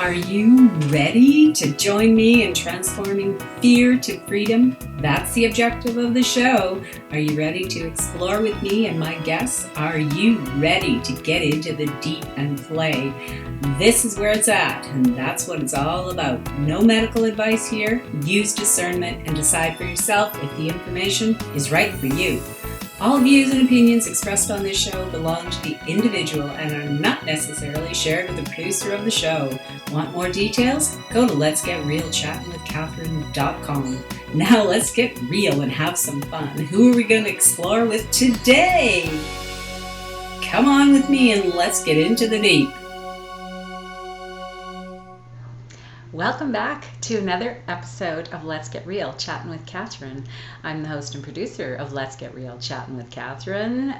Are you ready to join me in transforming fear to freedom? That's the objective of the show. Are you ready to explore with me and my guests? Are you ready to get into the deep and play? This is where it's at, and that's what it's all about. No medical advice here. Use discernment and decide for yourself if the information is right for you. All views and opinions expressed on this show belong to the individual and are not necessarily shared with the producer of the show. Want more details? Go to letsgetrealchattinwithcatherine.com. Now let's get real and have some fun. Who are we going to explore with today? Come on with me and let's get into the deep. Welcome back to another episode of Let's Get Real, Chattin' with Catherine. I'm the host and producer of Let's Get Real, Chattin' with Catherine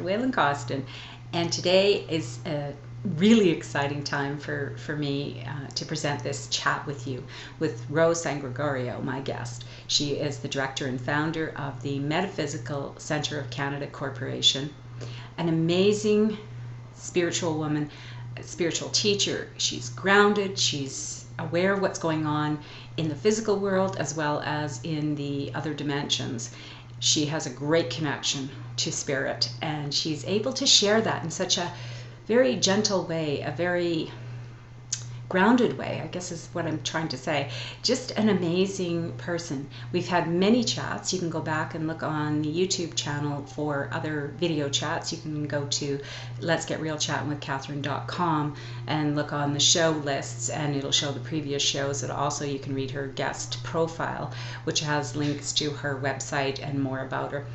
Whalen Costin. And today is a really exciting time for me to present this chat with you, with Rose Sangregorio, my guest. She is the director and founder of the Metaphysical Centre of Canada Corporation, an amazing spiritual woman, a spiritual teacher. She's grounded, she's aware of what's going on in the physical world as well as in the other dimensions. She has a great connection to spirit, and she's able to share that in such a very gentle way, a very grounded way, I guess is what I'm trying to say. Just an amazing person. We've had many chats. You can go back and look on the YouTube channel for other video chats. You can go to letsgetrealchattinwithcatherine.com and look on the show lists, and it'll show the previous shows. And also you can read her guest profile, which has links to her website and more about her.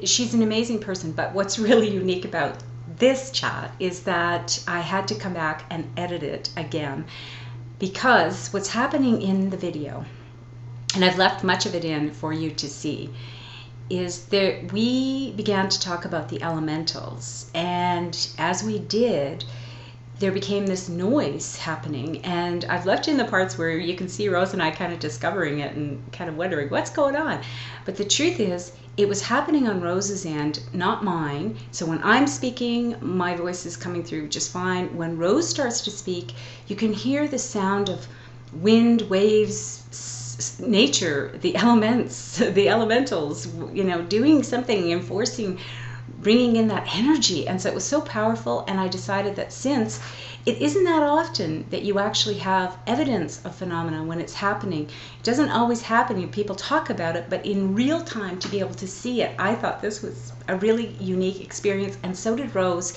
She's an amazing person, but what's really unique about this chat is that I had to come back and edit it again, because what's happening in the video, and I've left much of it in for you to see, is that we began to talk about the elementals, and as we did, there became this noise happening, and I've left in the parts where you can see Rose and I kind of discovering it and kind of wondering what's going on. But the truth is, it was happening on Rose's end, not mine. So when I'm speaking, my voice is coming through just fine. When Rose starts to speak, you can hear the sound of wind, waves, nature, the elements, the elementals, doing something, enforcing, bringing in that energy. And so it was so powerful, and I decided that since it isn't that often that you actually have evidence of phenomena when it's happening, it doesn't always happen. People talk about it, but in real time to be able to see it, I thought this was a really unique experience, and so did Rose.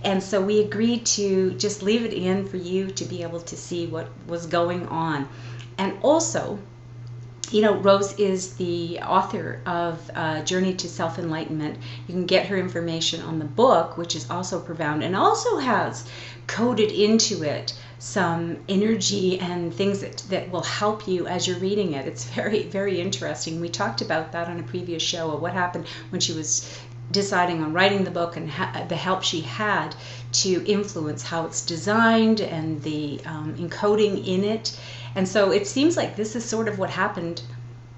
And so we agreed to just leave it in for you to be able to see what was going on. And also, Rose is the author of Journey to Self-Enlightenment. You can get her information on the book, which is also profound and also has coded into it some energy and things that will help you as you're reading it. It's very, very interesting. We talked about that on a previous show of what happened when she was deciding on writing the book, and the help she had to influence how it's designed and the encoding in it. And so it seems like this is sort of what happened,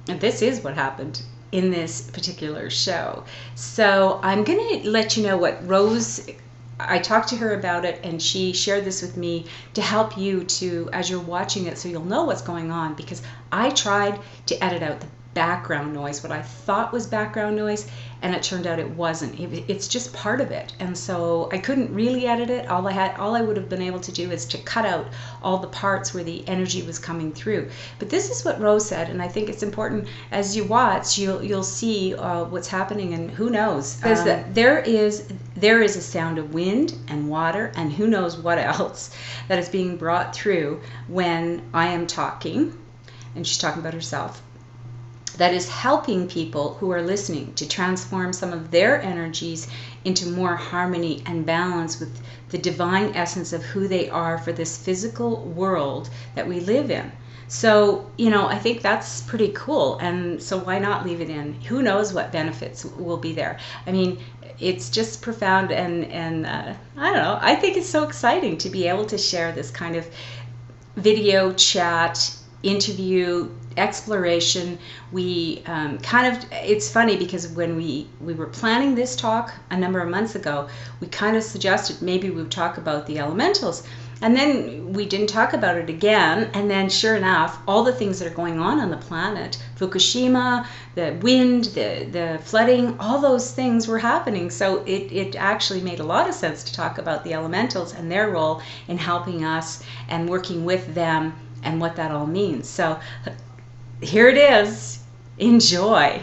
and this is what happened in this particular show. So I'm going to let you know what Rose, I talked to her about it, and she shared this with me to help you to, as you're watching it, so you'll know what's going on, because I tried to edit out the background noise, what I thought was background noise, and it turned out it wasn't. It's just part of it, and so I couldn't really edit it. All I would have been able to do is to cut out all the parts where the energy was coming through. But this is what Rose said, and I think it's important as you watch. You'll see what's happening, and who knows? Because there is a sound of wind and water and who knows what else that is being brought through when I am talking, and she's talking about herself, that is helping people who are listening to transform some of their energies into more harmony and balance with the divine essence of who they are for this physical world that we live in. So, I think that's pretty cool, and so why not leave it in? Who knows what benefits will be there? I mean, it's just profound, and I don't know, I think it's so exciting to be able to share this kind of video chat, interview, exploration. We it's funny because when we were planning this talk a number of months ago, we kind of suggested maybe we would talk about the elementals. And then we didn't talk about it again. And then sure enough, all the things that are going on the planet, Fukushima, the wind, the flooding, all those things were happening. So it actually made a lot of sense to talk about the elementals and their role in helping us and working with them and what that all means. So here it is. Enjoy.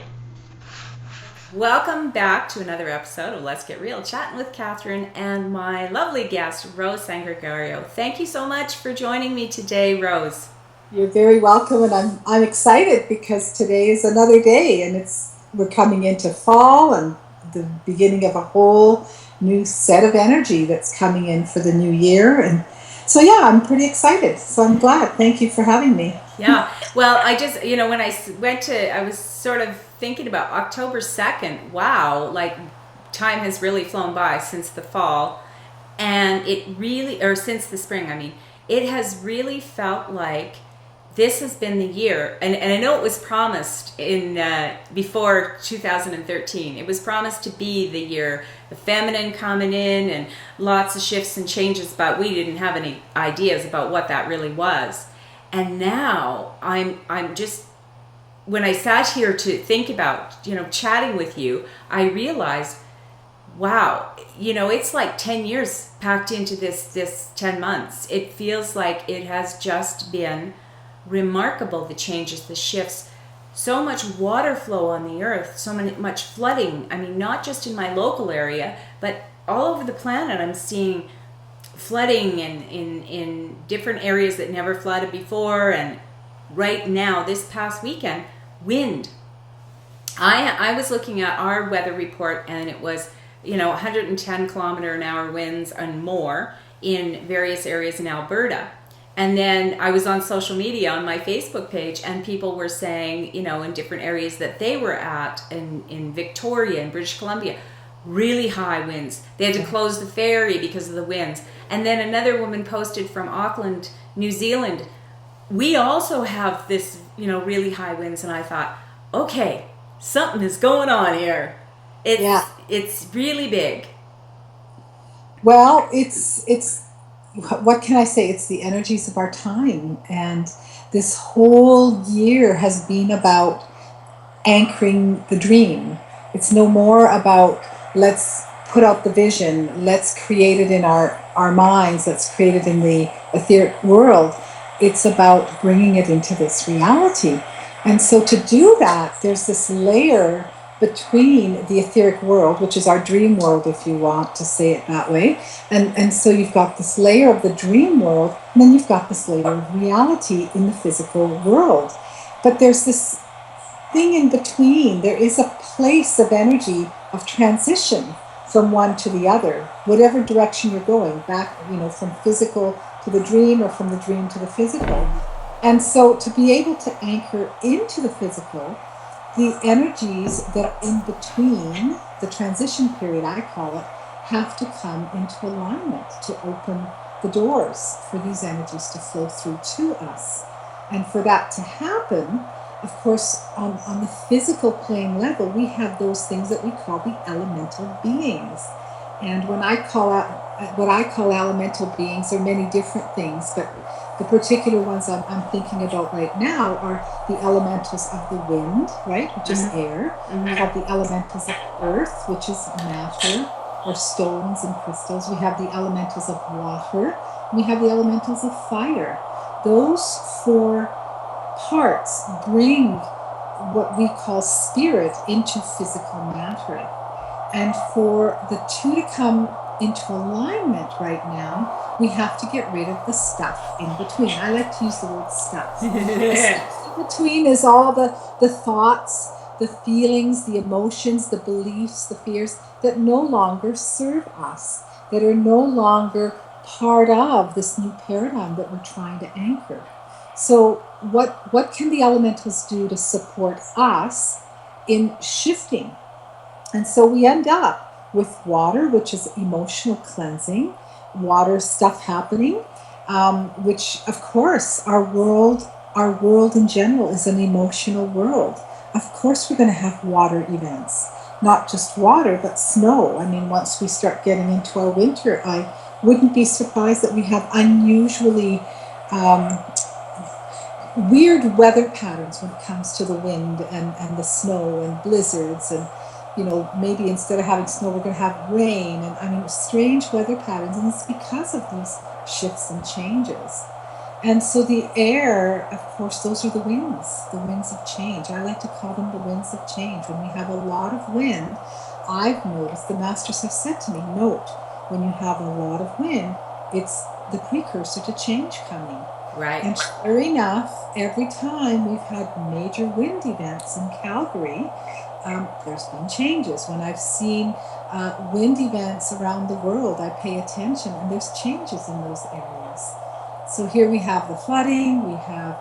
Welcome back to another episode of Let's Get Real, chatting with Catherine and my lovely guest, Rose Sangregorio. Thank you so much for joining me today, Rose. You're very welcome, and I'm excited because today is another day, and we're coming into fall and the beginning of a whole new set of energy that's coming in for the new year. And so, yeah, I'm pretty excited. So I'm glad. Thank you for having me. Yeah. Well, I just, when I was sort of thinking about October 2nd. Wow. Like time has really flown by since the fall, and since the spring, I mean, it has really felt like this has been the year. And I know it was promised before 2013. It was promised to be the year, the feminine coming in and lots of shifts and changes, but we didn't have any ideas about what that really was. And now I'm just, when I sat here to think about, chatting with you, I realized, wow, it's like 10 years packed into this 10 months. It feels like it has just been remarkable, the changes, the shifts, so much water flow on the earth, much flooding. I mean, not just in my local area, but all over the planet. I'm seeing flooding in different areas that never flooded before. And right now, this past weekend, wind. I was looking at our weather report, and it was 110 kilometer an hour winds and more in various areas in Alberta. And then I was on social media on my Facebook page, and people were saying, in different areas that they were at in Victoria and British Columbia, really high winds. They had to close the ferry because of the winds. And then another woman posted from Auckland, New Zealand, we also have this, really high winds. And I thought, okay, something is going on here. It's really big. Well, it's what can I say? It's the energies of our time. And this whole year has been about anchoring the dream. It's no more about let's put out the vision, let's create it in our minds, let's create it in the etheric world. It's about bringing it into this reality. And so to do that, there's this layer between the etheric world, which is our dream world, if you want to say it that way. And so you've got this layer of the dream world, and then you've got this layer of reality in the physical world. But there's this thing in between. There is a place of energy of transition from one to the other, whatever direction you're going, back, from physical to the dream, or from the dream to the physical. And so to be able to anchor into the physical, the energies that are in between, the transition period, I call it, have to come into alignment to open the doors for these energies to flow through to us. And for that to happen, of course, on the physical plane level, we have those things that we call the elemental beings. And what I call elemental beings are many different things, but the particular ones I'm thinking about right now are the elementals of the wind, right, which is air. We have the elementals of earth, which is matter, or stones and crystals. We have the elementals of water. We have the elementals of fire. Those four parts bring what we call spirit into physical matter. And for the two to come into alignment right now, we have to get rid of the stuff in between. I like to use the word stuff. The stuff in between is all the thoughts, the feelings, the emotions, the beliefs, the fears that no longer serve us, that are no longer part of this new paradigm that we're trying to anchor. So what can the elementals do to support us in shifting? And so we end up with water, which is emotional cleansing, water stuff happening, which of course our world in general is an emotional world. Of course we're going to have water events. not just water, but snow. I mean, once we start getting into our winter, I wouldn't be surprised that we have unusually um, weird weather patterns when it comes to the wind and the snow and blizzards. And, maybe instead of having snow, we're going to have rain. And I mean, strange weather patterns. And it's because of these shifts and changes. And so the air, of course, those are the winds of change. I like to call them the winds of change. When we have a lot of wind, I've noticed, the masters have said to me, note, when you have a lot of wind, it's the precursor to change coming. Right. And sure enough, every time we've had major wind events in Calgary, there's been changes. When I've seen wind events around the world, I pay attention, and there's changes in those areas. So here we have the flooding, we have,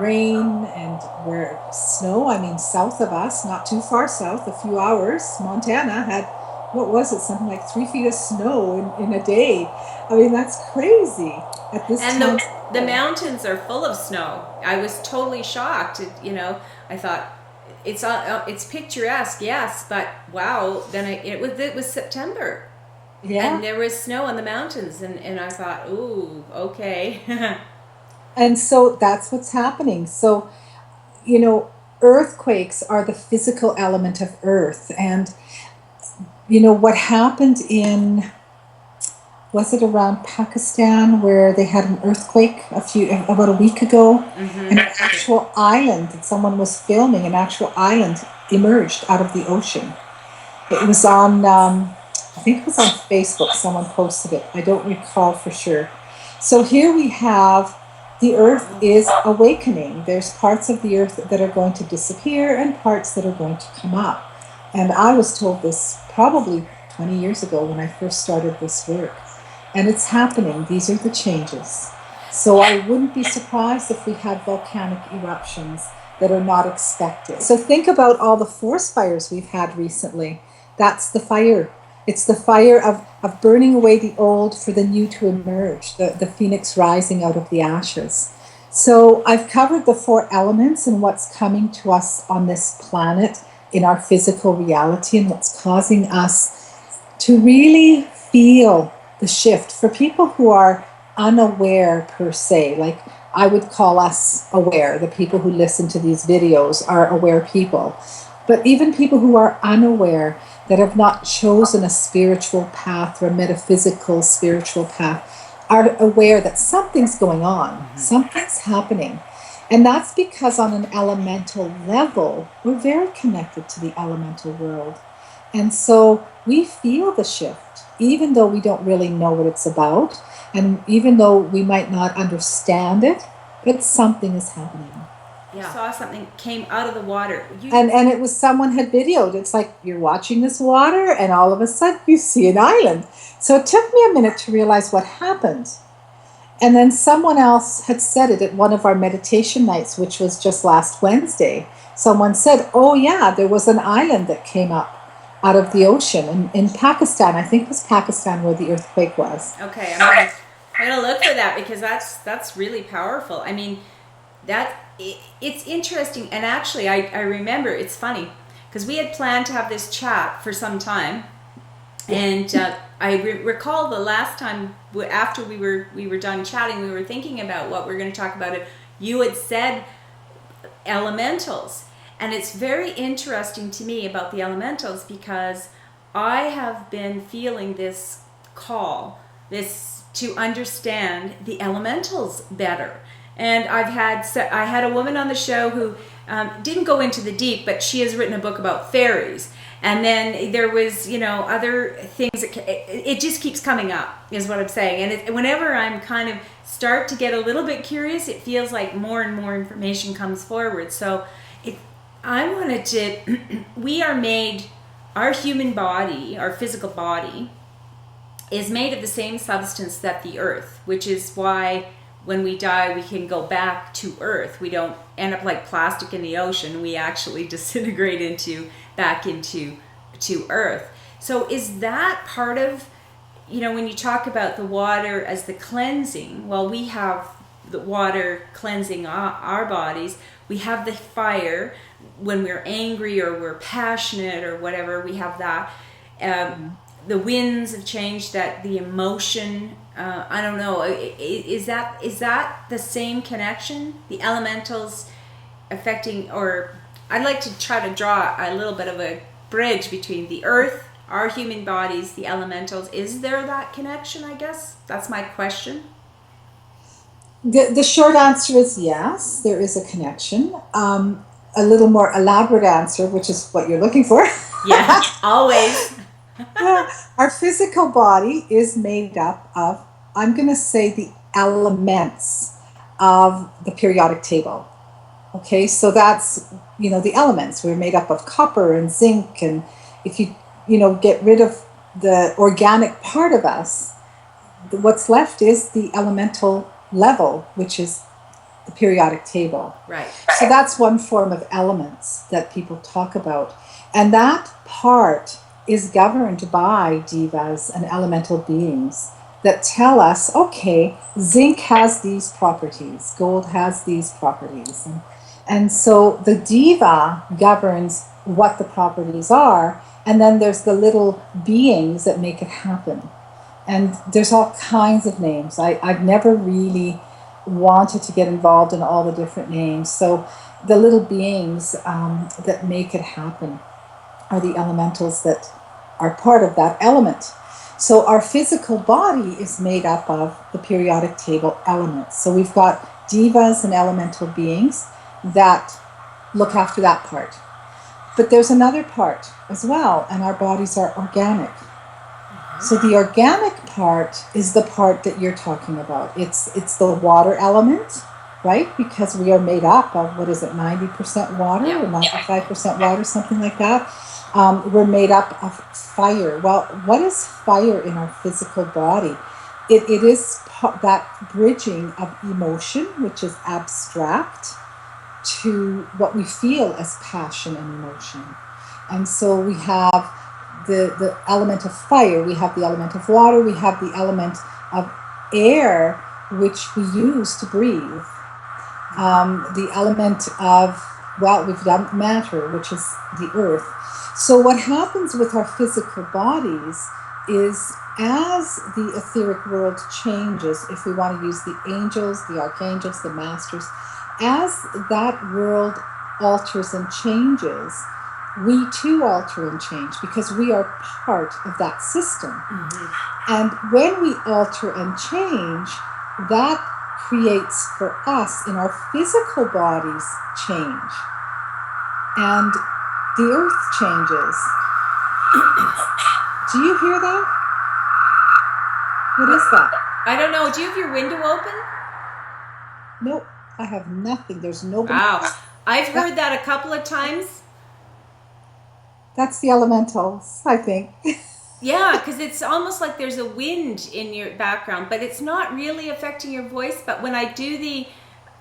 rain, and where snow. I mean, south of us, not too far south, a few hours, Montana had, what was it, something like 3 feet of snow in a day. I mean, that's crazy at this time. And the mountains are full of snow. I was totally shocked. I thought it's picturesque, yes, but wow. Then it was September. Yeah. And there was snow on the mountains, and I thought, ooh, okay. And so that's what's happening. So, earthquakes are the physical element of Earth. And, what happened was it around Pakistan where they had an earthquake about a week ago? Mm-hmm. An actual island that someone was filming, an actual island emerged out of the ocean. It was on, I think it was on Facebook, someone posted it. I don't recall for sure. So here we have the earth is awakening. There's parts of the earth that are going to disappear and parts that are going to come up. And I was told this probably 20 years ago when I first started this work. And it's happening. These are the changes. So I wouldn't be surprised if we had volcanic eruptions that are not expected. So think about all the forest fires we've had recently. That's the fire. It's the fire of burning away the old for the new to emerge, the phoenix rising out of the ashes. So I've covered the 4 elements and what's coming to us on this planet in our physical reality and what's causing us to really feel the shift. For people who are unaware per se, like I would call us aware, the people who listen to these videos are aware people. But even people who are unaware, that have not chosen a spiritual path or a metaphysical spiritual path, are aware that something's going on, something's happening. And that's because on an elemental level, we're very connected to the elemental world. And so we feel the shift, even though we don't really know what it's about, and even though we might not understand it, but something is happening. Yeah. I saw something came out of the water. And it was someone had videoed. It's like you're watching this water and all of a sudden you see an island. So it took me a minute to realize what happened. And then someone else had said it at one of our meditation nights, which was just last Wednesday. Someone said, oh yeah, there was an island that came up out of the ocean in Pakistan. I think it was Pakistan where the earthquake was. Okay, I'm gonna look for that because that's really powerful. I mean, it's interesting, and actually I remember, it's funny because we had planned to have this chat for some time, and I recall the last time after we were done chatting, we were thinking about what we're going to talk about. It you had said elementals, and it's very interesting to me about the elementals because I have been feeling this call, this to understand the elementals better. And I had a woman on the show who didn't go into the deep, but she has written a book about fairies. And then there was, other things. It just keeps coming up, is what I'm saying. And whenever I'm kind of start to get a little bit curious, it feels like more and more information comes forward. So I wanted to, we are made, our human body, our physical body, is made of the same substance that the earth, which is why when we die, we can go back to earth. We don't end up like plastic in the ocean. We actually disintegrate back into earth. So is that part of, when you talk about the water as the cleansing, well, we have the water cleansing our bodies. We have the fire, when we're angry or we're passionate or whatever, we have that. The winds have changed, that the emotion, I don't know, is that the same connection? The elementals affecting, or I'd like to try to draw a little bit of a bridge between the earth, our human bodies, the elementals. Is there that connection, I guess? That's my question. The short answer is yes, there is a connection. A little more elaborate answer, which is what you're looking for. Yeah, always. Our physical body is made up of, I'm going to say, the elements of the periodic table. Okay, so that's, the elements. We're made up of copper and zinc, and if you, get rid of the organic part of us, what's left is the elemental level, which is the periodic table. Right. So that's one form of elements that people talk about. And that part is governed by divas and elemental beings that tell us, okay, zinc has these properties, gold has these properties. And so the diva governs what the properties are, and then there's the little beings that make it happen. And there's all kinds of names. I've never really wanted to get involved in all the different names. So the little beings that make it happen are the elementals that are part of that element. So our physical body is made up of the periodic table elements. So we've got divas and elemental beings that look after that part. But there's another part as well, and our bodies are organic. So the organic part is the part that you're talking about. It's the water element, right? Because we are made up of, 90% water or 95% water, something like that. We're made up of fire. Well, what is fire in our physical body? It is that bridging of emotion, which is abstract, to what we feel as passion and emotion. And so we have the element of fire, we have the element of water, we have the element of air, which we use to breathe. The element of, we've got matter, which is the earth. So what happens with our physical bodies is, as the etheric world changes, if we want to use the angels, the archangels, the masters, as that world alters and changes, we too alter and change, because we are part of that system. Mm-hmm. And when we alter and change, that creates for us in our physical bodies change. And the earth changes. Do you hear that? What is that? I don't know. Do you have your window open? Nope, I have nothing. There's nobody. Wow. I've heard that a couple of times. That's the elementals, I think. Yeah, because it's almost like there's a wind in your background, but it's not really affecting your voice. But when I do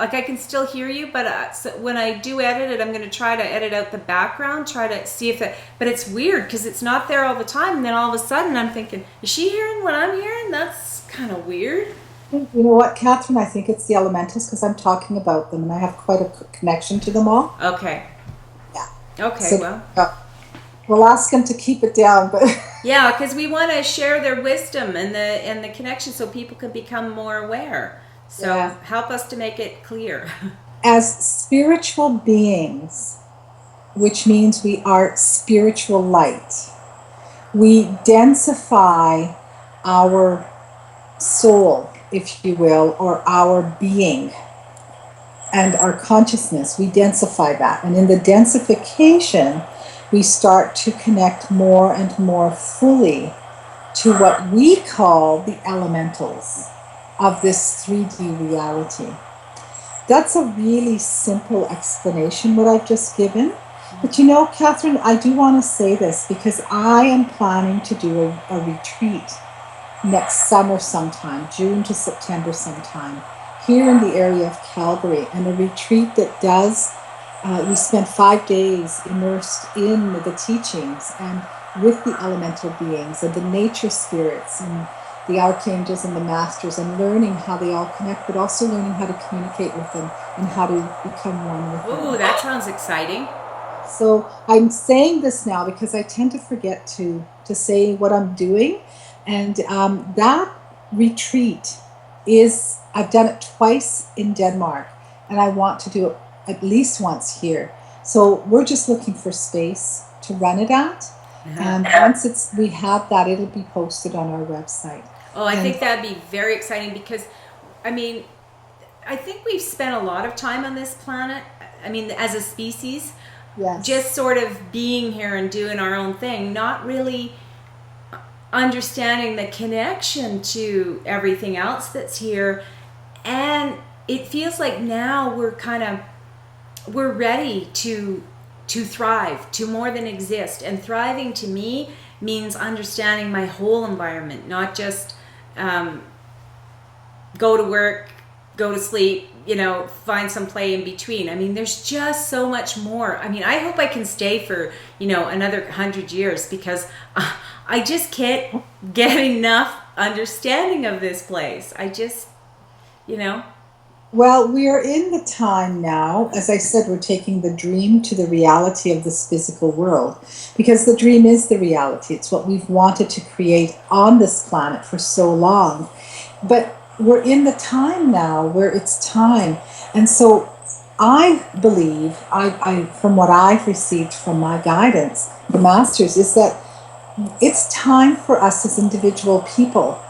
I can still hear you, but so when I do edit it, I'm going to try to edit out the background, try to see if but it's weird because it's not there all the time. And then all of a sudden I'm thinking, is she hearing what I'm hearing? That's kind of weird. You know what, Catherine? I think it's the elementals because I'm talking about them and I have quite a connection to them all. Okay. Yeah. Okay, so, we'll ask them to keep it down, but yeah, because we want to share their wisdom and the connection so people can become more aware. So help us to make it clear. As spiritual beings, which means we are spiritual light, we densify our soul, if you will, or our being and our consciousness. We densify that. And in the densification, we start to connect more and more fully to what we call the elementals of this 3D reality. That's a really simple explanation, what I've just given. But you know, Catherine, I do want to say this because I am planning to do a retreat next summer sometime, June to September sometime, here in the area of Calgary, and a retreat that does, we spend 5 days immersed in the teachings and with the elemental beings and the nature spirits and the archangels and the masters, and learning how they all connect, but also learning how to communicate with them and how to become one with them. Ooh, that sounds exciting. So I'm saying this now because I tend to forget to say what I'm doing. And that retreat is, I've done it twice in Denmark, and I want to do it at least once here. So we're just looking for space to run it at. And once we have that, it'll be posted on our website. Oh, I And think that'd be very exciting because, I mean, I think we've spent a lot of time on this planet. I mean, as a species, yes, just sort of being here and doing our own thing, not really understanding the connection to everything else that's here. And it feels like now we're ready to thrive, to more than exist. And thriving to me means understanding my whole environment, not just go to work, go to sleep, find some play in between. I mean, there's just so much more. I mean, I hope I can stay for, another 100 years because I just can't get enough understanding of this place. I just, Well, we are in the time now. As I said, we're taking the dream to the reality of this physical world because the dream is the reality. It's what we've wanted to create on this planet for so long. But we're in the time now where it's time. And so I believe, I from what I've received from my guidance, the masters, is that it's time for us as individual people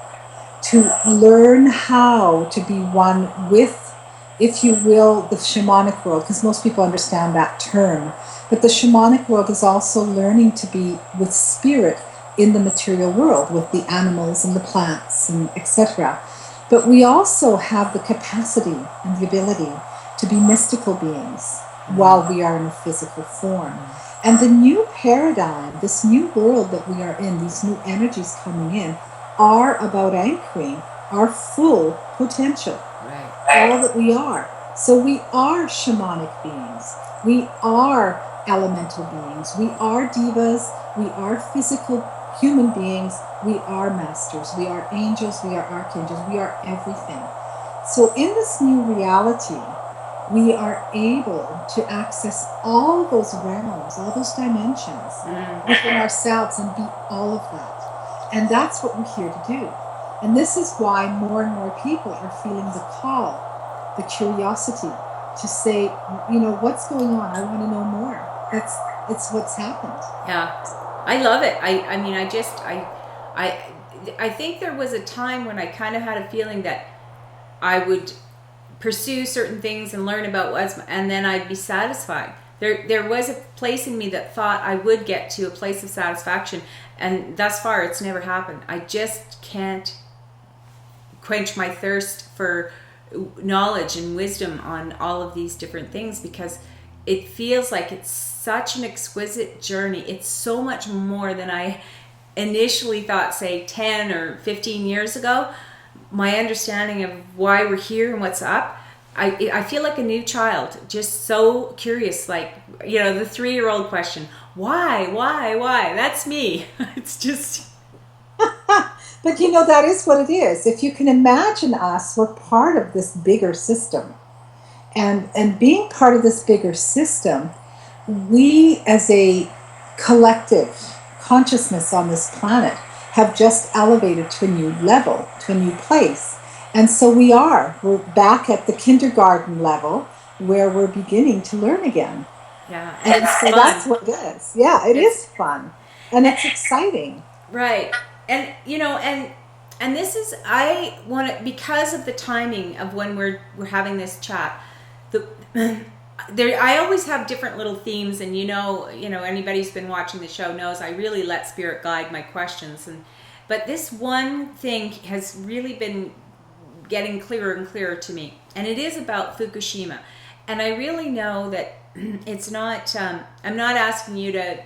to learn how to be one with, if you will, the shamanic world, because most people understand that term. But the shamanic world is also learning to be with spirit in the material world, with the animals and the plants and etc. But we also have the capacity and the ability to be mystical beings while we are in a physical form. And the new paradigm, this new world that we are in, these new energies coming in, are about anchoring our full potential, all that we are. So we are shamanic beings. We are elemental beings. We are divas. We are physical human beings. We are masters. We are angels. We are archangels. We are everything. So in this new reality, we are able to access all those realms, all those dimensions within ourselves and be all of that. And that's what we're here to do. And this is why more and more people are feeling the call, the curiosity to say, what's going on? I want to know more. It's what's happened. Yeah, I love it. I think there was a time when I kind of had a feeling that I would pursue certain things and learn about and then I'd be satisfied. There was a place in me that thought I would get to a place of satisfaction, and thus far it's never happened. I just can't quench my thirst for knowledge and wisdom on all of these different things because it feels like it's such an exquisite journey. It's so much more than I initially thought, say 10 or 15 years ago. My understanding of why we're here and what's up, I feel like a new child, just so curious, like, the 3-year-old question, why? That's me. It's just... But that is what it is. If you can imagine us, we're part of this bigger system. And being part of this bigger system, we as a collective consciousness on this planet have just elevated to a new level, to a new place. And so we're back at the kindergarten level where we're beginning to learn again. Yeah. And so fun. That's what it is. Yeah, it's fun. And it's exciting. Right. And, and this is, I want to, because of the timing of when we're having this chat, I always have different little themes, and anybody who's been watching the show knows I really let spirit guide my questions, but this one thing has really been getting clearer and clearer to me, and it is about Fukushima. And I really know that it's not I'm not asking you to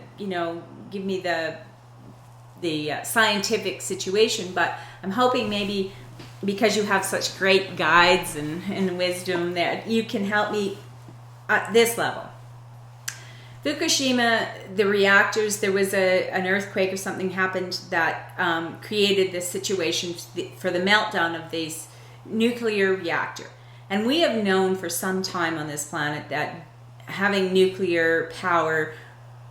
give me the scientific situation, but I'm hoping maybe because you have such great guides and wisdom that you can help me at this level. Fukushima, the reactors, there was an earthquake or something happened that created this situation for the meltdown of this nuclear reactor. And we have known for some time on this planet that having nuclear power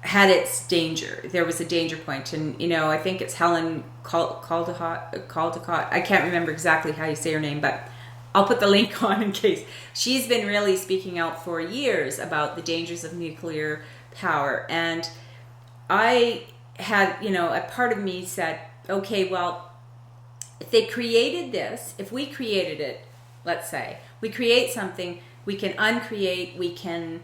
had its danger. There was a danger point, and I think it's Helen Caldicott. I can't remember exactly how you say her name, but I'll put the link on in case. She's been really speaking out for years about the dangers of nuclear power, and I had, a part of me said, okay, well, if they created this, if we created it, let's say we create something, we can uncreate, we can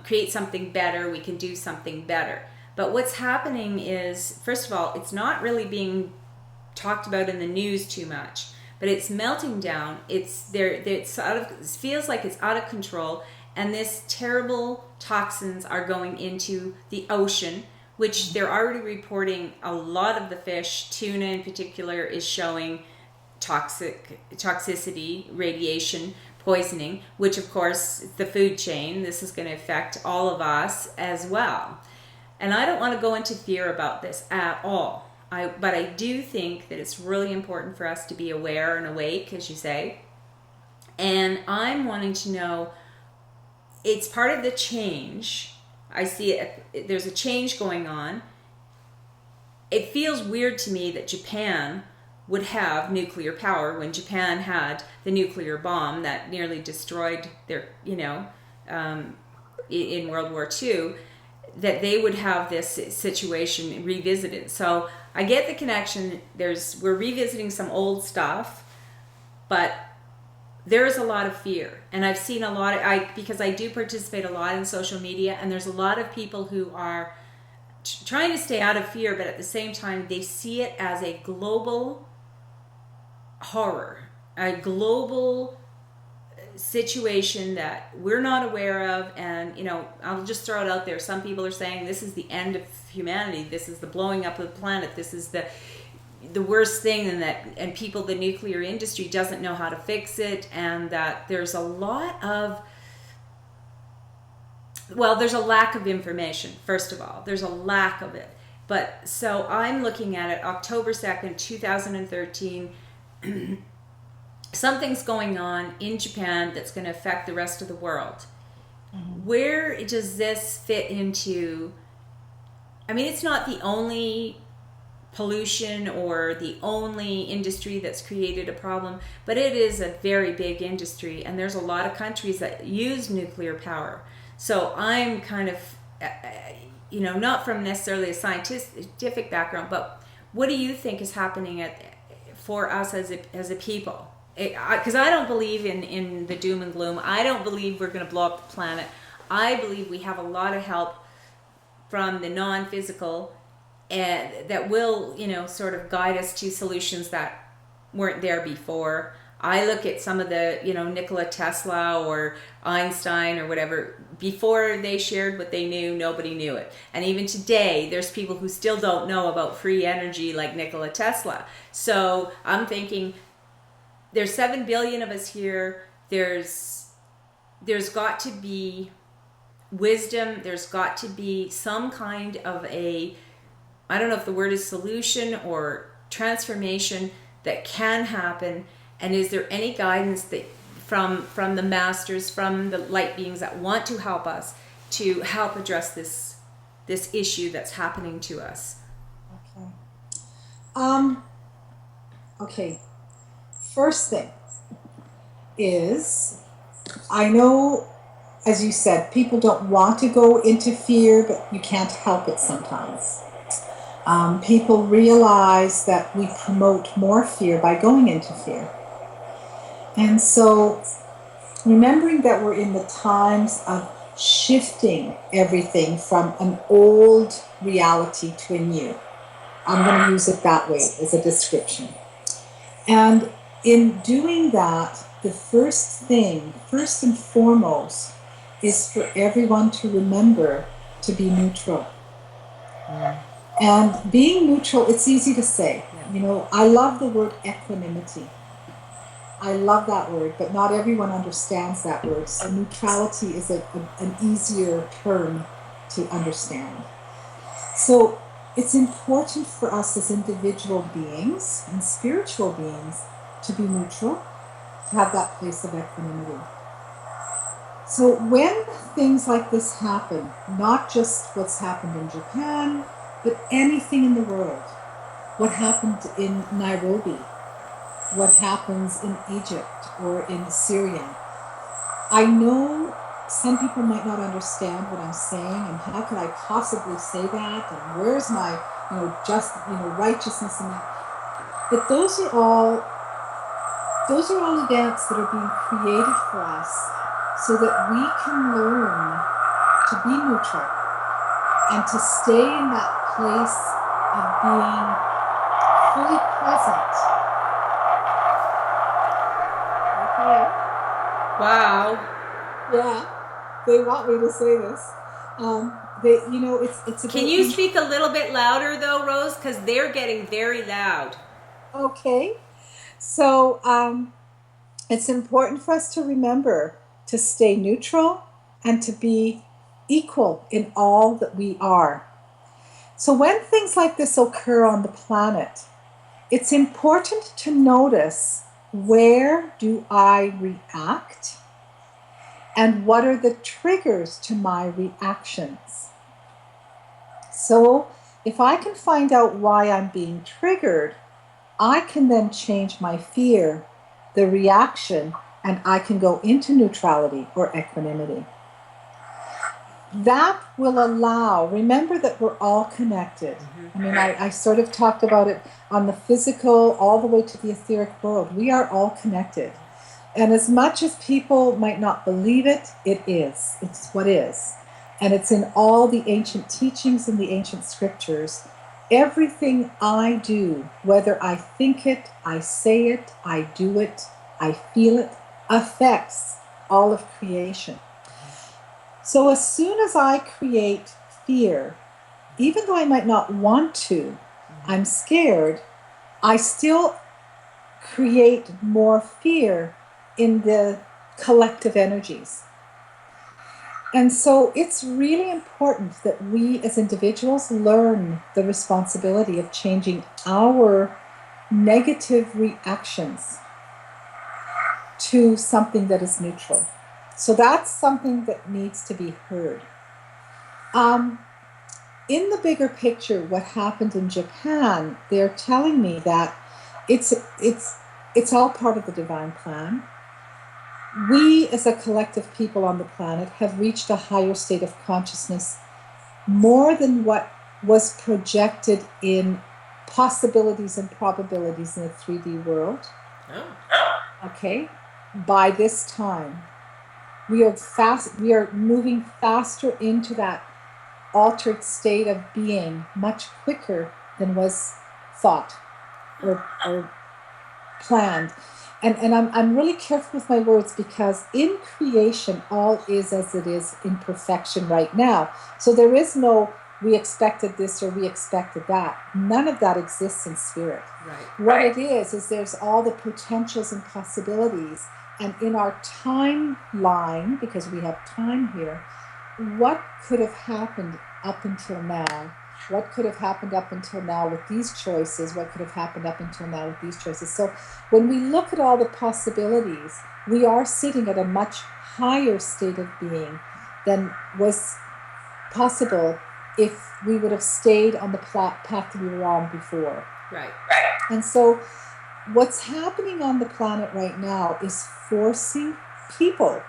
create something better, we can do something better. But what's happening is, first of all, it's not really being talked about in the news too much, but it's melting down. It's there. It's it feels like it's out of control, and this terrible toxins are going into the ocean, which they're already reporting. A lot of the fish, tuna in particular, is showing toxicity, radiation, poisoning, which of course the food chain, this is going to affect all of us as well. And I don't want to go into fear about this at all. But I do think that it's really important for us to be aware and awake, as you say. And I'm wanting to know, it's part of the change. I see it, there's a change going on. It feels weird to me that Japan would have nuclear power when Japan had the nuclear bomb that nearly destroyed their, in World War II, that they would have this situation revisited. So I get the connection. We're revisiting some old stuff, but there is a lot of fear. And I've seen a lot because I do participate a lot in social media, and there's a lot of people who are trying to stay out of fear, but at the same time, they see it as a global horror, a global situation that we're not aware of. And I'll just throw it out there. Some people are saying this is the end of humanity, this is the blowing up of the planet, this is the worst thing, and people, the nuclear industry doesn't know how to fix it, and that there's a lot of, there's a lack of information. First of all, there's a lack of it. But so I'm looking at it, October 2nd, 2013. Something's going on in Japan that's going to affect the rest of the world. Mm-hmm. Where does this fit into? I mean, it's not the only pollution or the only industry that's created a problem, but it is a very big industry, and there's a lot of countries that use nuclear power. So I'm kind of, not from necessarily a scientific background, but what do you think is happening for us as a people? Because I don't believe in the doom and gloom. I don't believe we're going to blow up the planet. I believe we have a lot of help from the non-physical, and that will, sort of guide us to solutions that weren't there before. I look at some of the, Nikola Tesla or Einstein or whatever, before they shared what they knew, nobody knew it. And even today, there's people who still don't know about free energy like Nikola Tesla. So I'm thinking, there's 7 billion of us here. There's got to be wisdom. There's got to be some kind of I don't know if the word is solution or transformation that can happen. And is there any guidance that from the masters, from the light beings that want to help us to help address this issue that's happening to us? Okay. First thing is, I know, as you said, people don't want to go into fear, but you can't help it sometimes. People realize that we promote more fear by going into fear. And so, remembering that we're in the times of shifting everything from an old reality to a new. I'm going to use it that way as a description. And in doing that, the first and foremost, is for everyone to remember to be neutral. And being neutral, it's easy to say. I love the word equanimity. I love that word, but not everyone understands that word. So neutrality is an easier term to understand. So it's important for us as individual beings and spiritual beings to be neutral, to have that place of equanimity. So when things like this happen, not just what's happened in Japan, but anything in the world, what happened in Nairobi, what happens in Egypt or in Syria, I know some people might not understand what I'm saying, and how could I possibly say that, and where's my, just, righteousness in that. But those are all events that are being created for us so that we can learn to be neutral and to stay in that place of being fully present. Okay. Wow. Yeah, they want me to say this. It's about Can you speak a little bit louder though, Rose? Because they're getting very loud. okay. So it's important for us to remember to stay neutral and to be equal in all that we are. So when things like this occur on the planet, it's important to notice, where do I react? And what are the triggers to my reactions? So if I can find out why I'm being triggered, I can then change my fear, the reaction, and I can go into neutrality or equanimity. That will allow, remember that we're all connected. I mean, I sort of talked about it on the physical all the way to the etheric world. We are all connected. And as much as people might not believe it, it is. It's what is. And it's in all the ancient teachings and the ancient scriptures. Everything I do, whether I think it, I say it, I do it, I feel it, affects all of creation. So as soon as I create fear, even though I might not want to, I'm scared, I still create more fear in the collective energies. And so it's really important that we as individuals learn the responsibility of changing our negative reactions to something that is neutral. So that's something that needs to be heard. In the bigger picture, what happened in Japan, they're telling me that it's all part of the divine plan. We as a collective people on the planet have reached a higher state of consciousness, more than what was projected in possibilities and probabilities in the 3D world. Okay, by this time. We are moving faster into that altered state of being much quicker than was thought or planned. And I'm really careful with my words, because in creation, all is as it is in perfection right now. So there is no, we expected this or we expected that. None of that exists in spirit. Right. What it is there's all the potentials and possibilities. And in our timeline, because we have time here, what could have happened up until now? What could have happened up until now with these choices? What could have happened up until now with these choices? So when we look at all the possibilities, we are sitting at a much higher state of being than was possible if we would have stayed on the path that we were on before. Right. And so what's happening on the planet right now is forcing people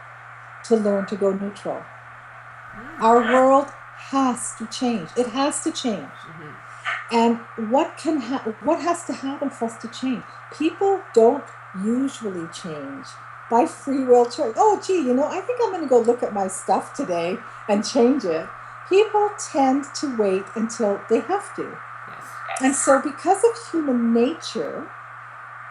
to learn to go neutral. Our world has to change. It has to change. And what has to happen for us to change? People don't usually change by free will choice. Oh, gee, I think I'm going to go look at my stuff today and change it. People tend to wait until they have to. Yes. And so because of human nature,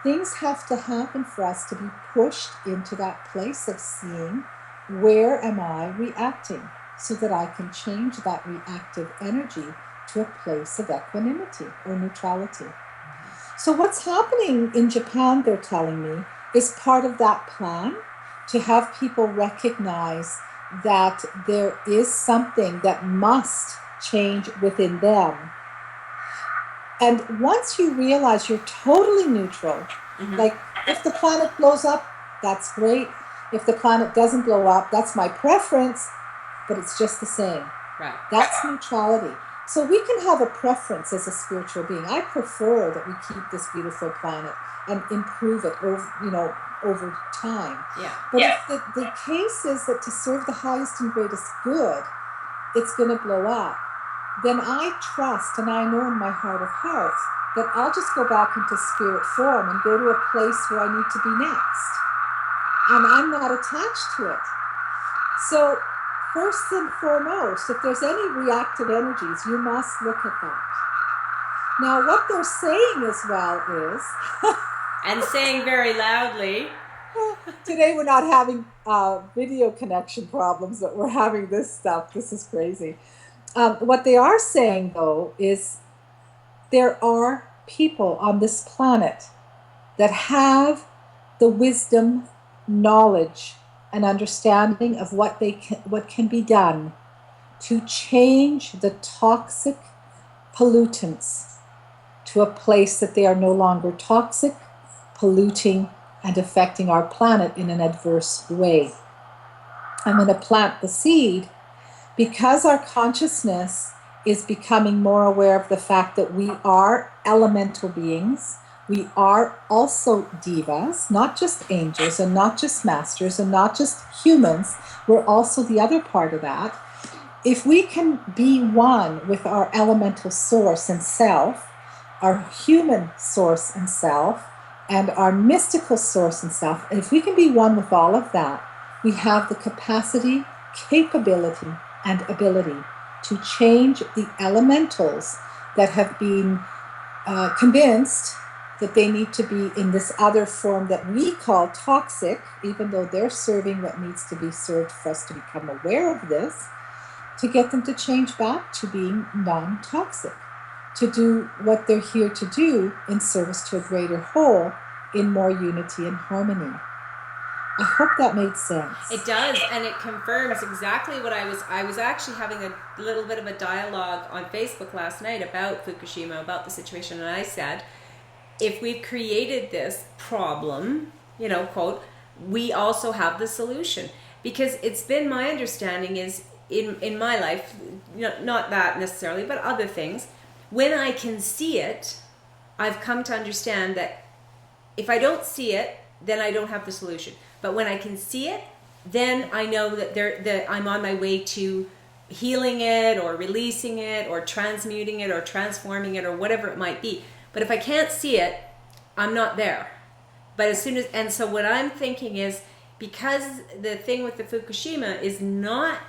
things have to happen for us to be pushed into that place of seeing, where am I reacting, so that I can change that reactive energy to a place of equanimity or neutrality. So what's happening in Japan, they're telling me, is part of that plan to have people recognize that there is something that must change within them. And once you realize you're totally neutral, like if the planet blows up, that's great. If the planet doesn't blow up, that's my preference, but it's just the same. Right. That's neutrality. So we can have a preference as a spiritual being. I prefer that we keep this beautiful planet and improve it over time. Yeah. But if the case is that to serve the highest and greatest good, it's going to blow up, then I trust and I know in my heart of hearts that I'll just go back into spirit form and go to a place where I need to be next. And I'm not attached to it. So first and foremost, if there's any reactive energies, you must look at that. Now, what they're saying as well is... and saying very loudly... Today we're not having video connection problems, but we're having this stuff. This is crazy. What they are saying, though, is there are people on this planet that have the wisdom, knowledge, and understanding of what can be done to change the toxic pollutants to a place that they are no longer toxic, polluting, and affecting our planet in an adverse way. I'm going to plant the seed because our consciousness is becoming more aware of the fact that we are elemental beings. We are also divas, not just angels and not just masters and not just humans. We're also the other part of that. If we can be one with our elemental source and self, our human source and self, and our mystical source and self, and if we can be one with all of that, we have the capacity, capability, and ability to change the elementals that have been convinced that they need to be in this other form that we call toxic, even though they're serving what needs to be served for us to become aware of this, to get them to change back to being non-toxic, to do what they're here to do in service to a greater whole, in more unity and harmony. I hope that made sense. It does, and it confirms exactly what I was actually having a little bit of a dialogue on Facebook last night about Fukushima, about the situation, and I said, if we've created this problem, quote, we also have the solution. Because it's been my understanding is, in my life, not that necessarily, but other things, when I can see it, I've come to understand that if I don't see it, then I don't have the solution. But when I can see it, then I know that I'm on my way to healing it or releasing it or transmuting it or transforming it or whatever it might be. But if I can't see it, I'm not there. But so what I'm thinking is, because the thing with the Fukushima is not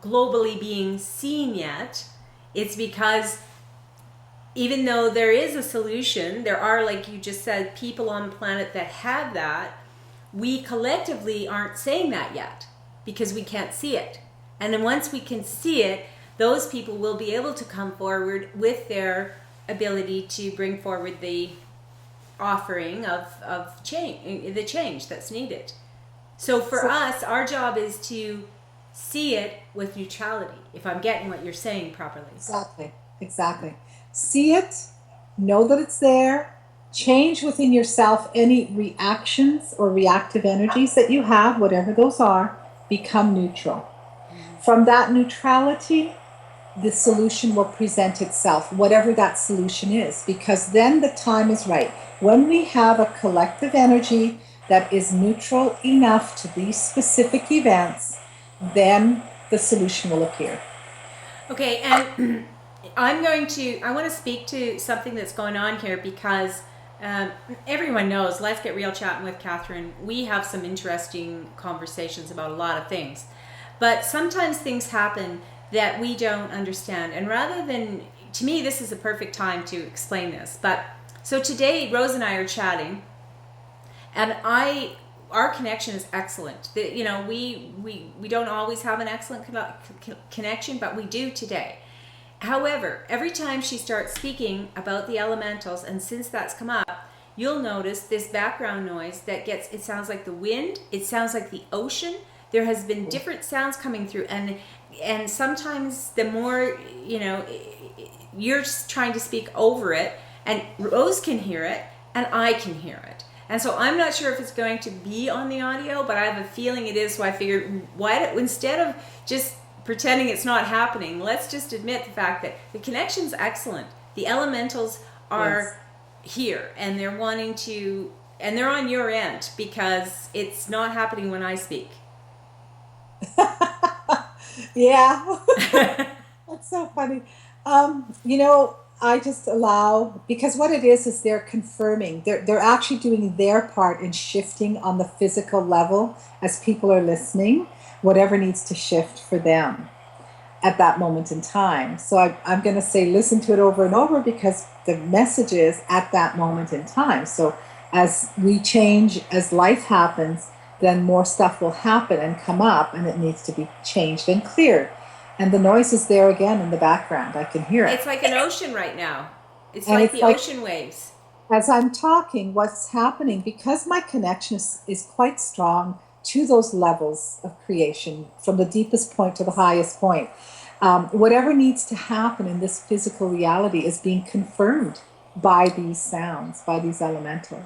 globally being seen yet, it's because even though there is a solution, there are, like you just said, people on the planet that have that, we collectively aren't saying that yet because we can't see it. And then once we can see it, those people will be able to come forward with their ability to bring forward the offering of change, the change that's needed. So for us, our job is to see it with neutrality, if I'm getting what you're saying properly. Exactly. See it, know that it's there, change within yourself any reactions or reactive energies that you have, whatever those are, become neutral. From that neutrality, the solution will present itself, whatever that solution is, because then the time is right. When we have a collective energy that is neutral enough to these specific events, then the solution will appear. Okay, and I want to speak to something that's going on here because everyone knows, Let's Get Real Chatting with Catherine, we have some interesting conversations about a lot of things. But sometimes things happen that we don't understand. And rather than, to me, this is a perfect time to explain this. But so today, Rose and I are chatting, and our connection is excellent. We don't always have an excellent connection, but we do today. However, every time she starts speaking about the elementals, and since that's come up, you'll notice this background noise it sounds like the wind, it sounds like the ocean. There has been different sounds coming through, and sometimes the more, you're trying to speak over it, and Rose can hear it, and I can hear it. And so I'm not sure if it's going to be on the audio, but I have a feeling it is. So I figured, instead of just pretending it's not happening, let's just admit the fact that the connection's excellent. The elementals are here, and they're wanting to, and they're on your end because it's not happening when I speak. Yeah. That's so funny. I just allow, because what it is they're confirming. They're actually doing their part in shifting on the physical level as people are listening, whatever needs to shift for them at that moment in time. So I'm going to say listen to it over and over because the message is at that moment in time. So as we change, as life happens, then more stuff will happen and come up, and it needs to be changed and cleared. And the noise is there again in the background. I can hear it. It's like an ocean right now. It's And like it's the like, ocean waves. as I'm talking, what's happening, because my connection is quite strong to those levels of creation, from the deepest point to the highest point, whatever needs to happen in this physical reality is being confirmed by these sounds, by these elementals,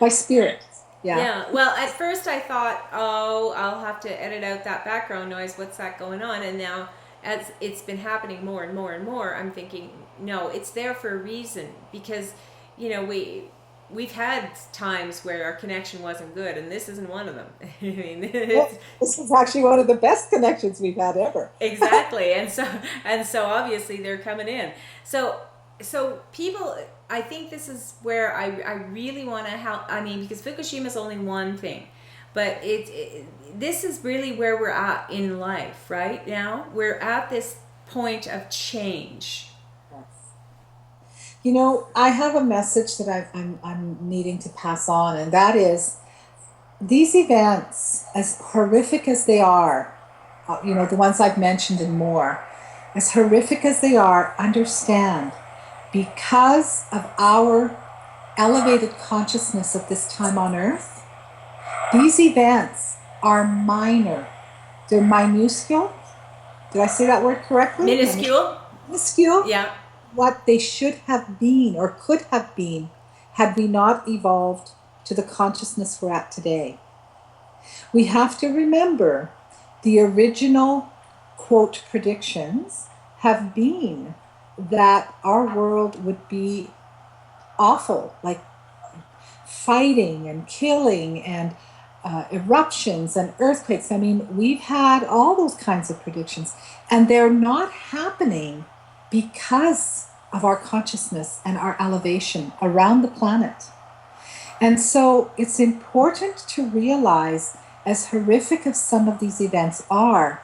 by spirits. Yeah. Well, at first I thought, oh, I'll have to edit out that background noise. What's that going on? And now, as it's been happening more and more and more, I'm thinking, no, it's there for a reason, because, we've had times where our connection wasn't good, and this isn't one of them. I mean, This is actually one of the best connections we've had ever. Exactly, and so obviously they're coming in. So people, I think this is where I really want to help. I mean, because Fukushima is only one thing, but this is really where we're at in life right now. We're at this point of change. I have a message that I'm needing to pass on, and that is these events, as horrific as they are, the ones I've mentioned and more, as horrific as they are, understand, because of our elevated consciousness at this time on Earth, these events are minor. They're minuscule. Did I say that word correctly? Minuscule? Minuscule? Yeah. What they should have been or could have been had we not evolved to the consciousness we're at today. We have to remember the original quote predictions have been that our world would be awful, like fighting and killing and eruptions and earthquakes. I mean, we've had all those kinds of predictions, and they're not happening because of our consciousness and our elevation around the planet. And so it's important to realize, as horrific as some of these events are,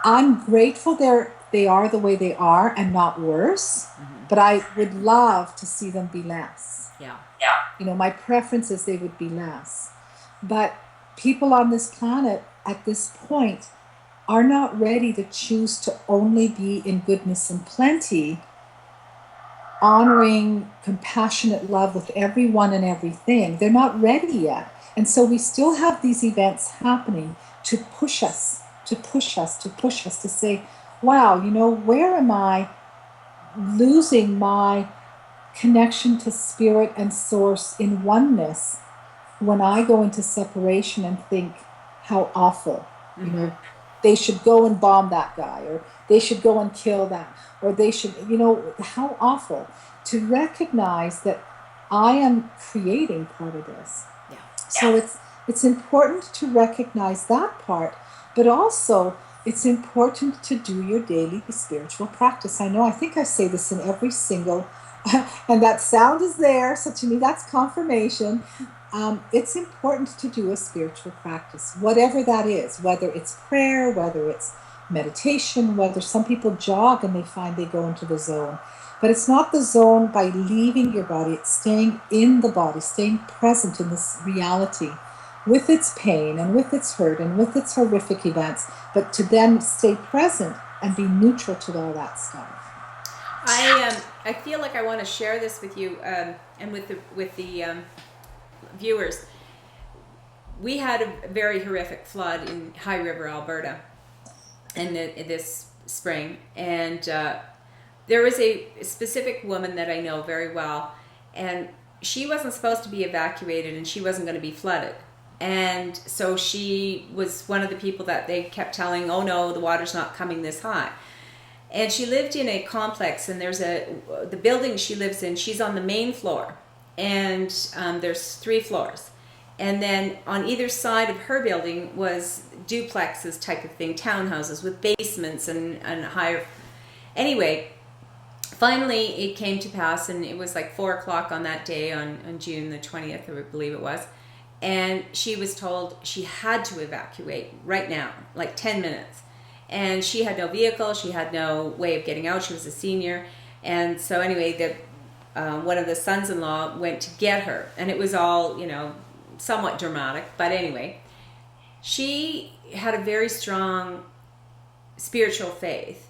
I'm grateful they are the way they are and not worse, but I would love to see them be less. Yeah. My preference is they would be less. But people on this planet at this point are not ready to choose to only be in goodness and plenty, honoring compassionate love with everyone and everything. They're not ready yet. And so we still have these events happening to push us, to say, wow, where am I losing my connection to spirit and source in oneness when I go into separation and think how awful, they should go and bomb that guy, or they should go and kill that, or they should, how awful. To recognize that I am creating part of this. Yeah. So it's important to recognize that part, but also it's important to do your daily spiritual practice. I think I say this in every single, and that sound is there, so to me that's confirmation. It's important to do a spiritual practice, whatever that is, whether it's prayer, whether it's meditation, whether some people jog and they find they go into the zone. But it's not the zone by leaving your body, it's staying in the body, staying present in this reality with its pain and with its hurt and with its horrific events, but to then stay present and be neutral to all that stuff. I feel like I want to share this with you and with the viewers. We had a very horrific flood in High River, Alberta, in this spring, and there was a specific woman that I know very well, and she wasn't supposed to be evacuated, and she wasn't going to be flooded. And so she was one of the people that they kept telling, oh no, the water's not coming this high. And she lived in a complex, and the building she lives in, she's on the main floor, and there's 3 floors. And then on either side of her building was duplexes type of thing, townhouses with basements and higher. Anyway, finally it came to pass, and it was like 4 o'clock on that day on June the 20th, I believe it was. And she was told she had to evacuate right now, like 10 minutes. And she had no vehicle, she had no way of getting out, she was a senior. And so anyway, one of the sons-in-law went to get her. And it was all, somewhat dramatic. But anyway, she had a very strong spiritual faith.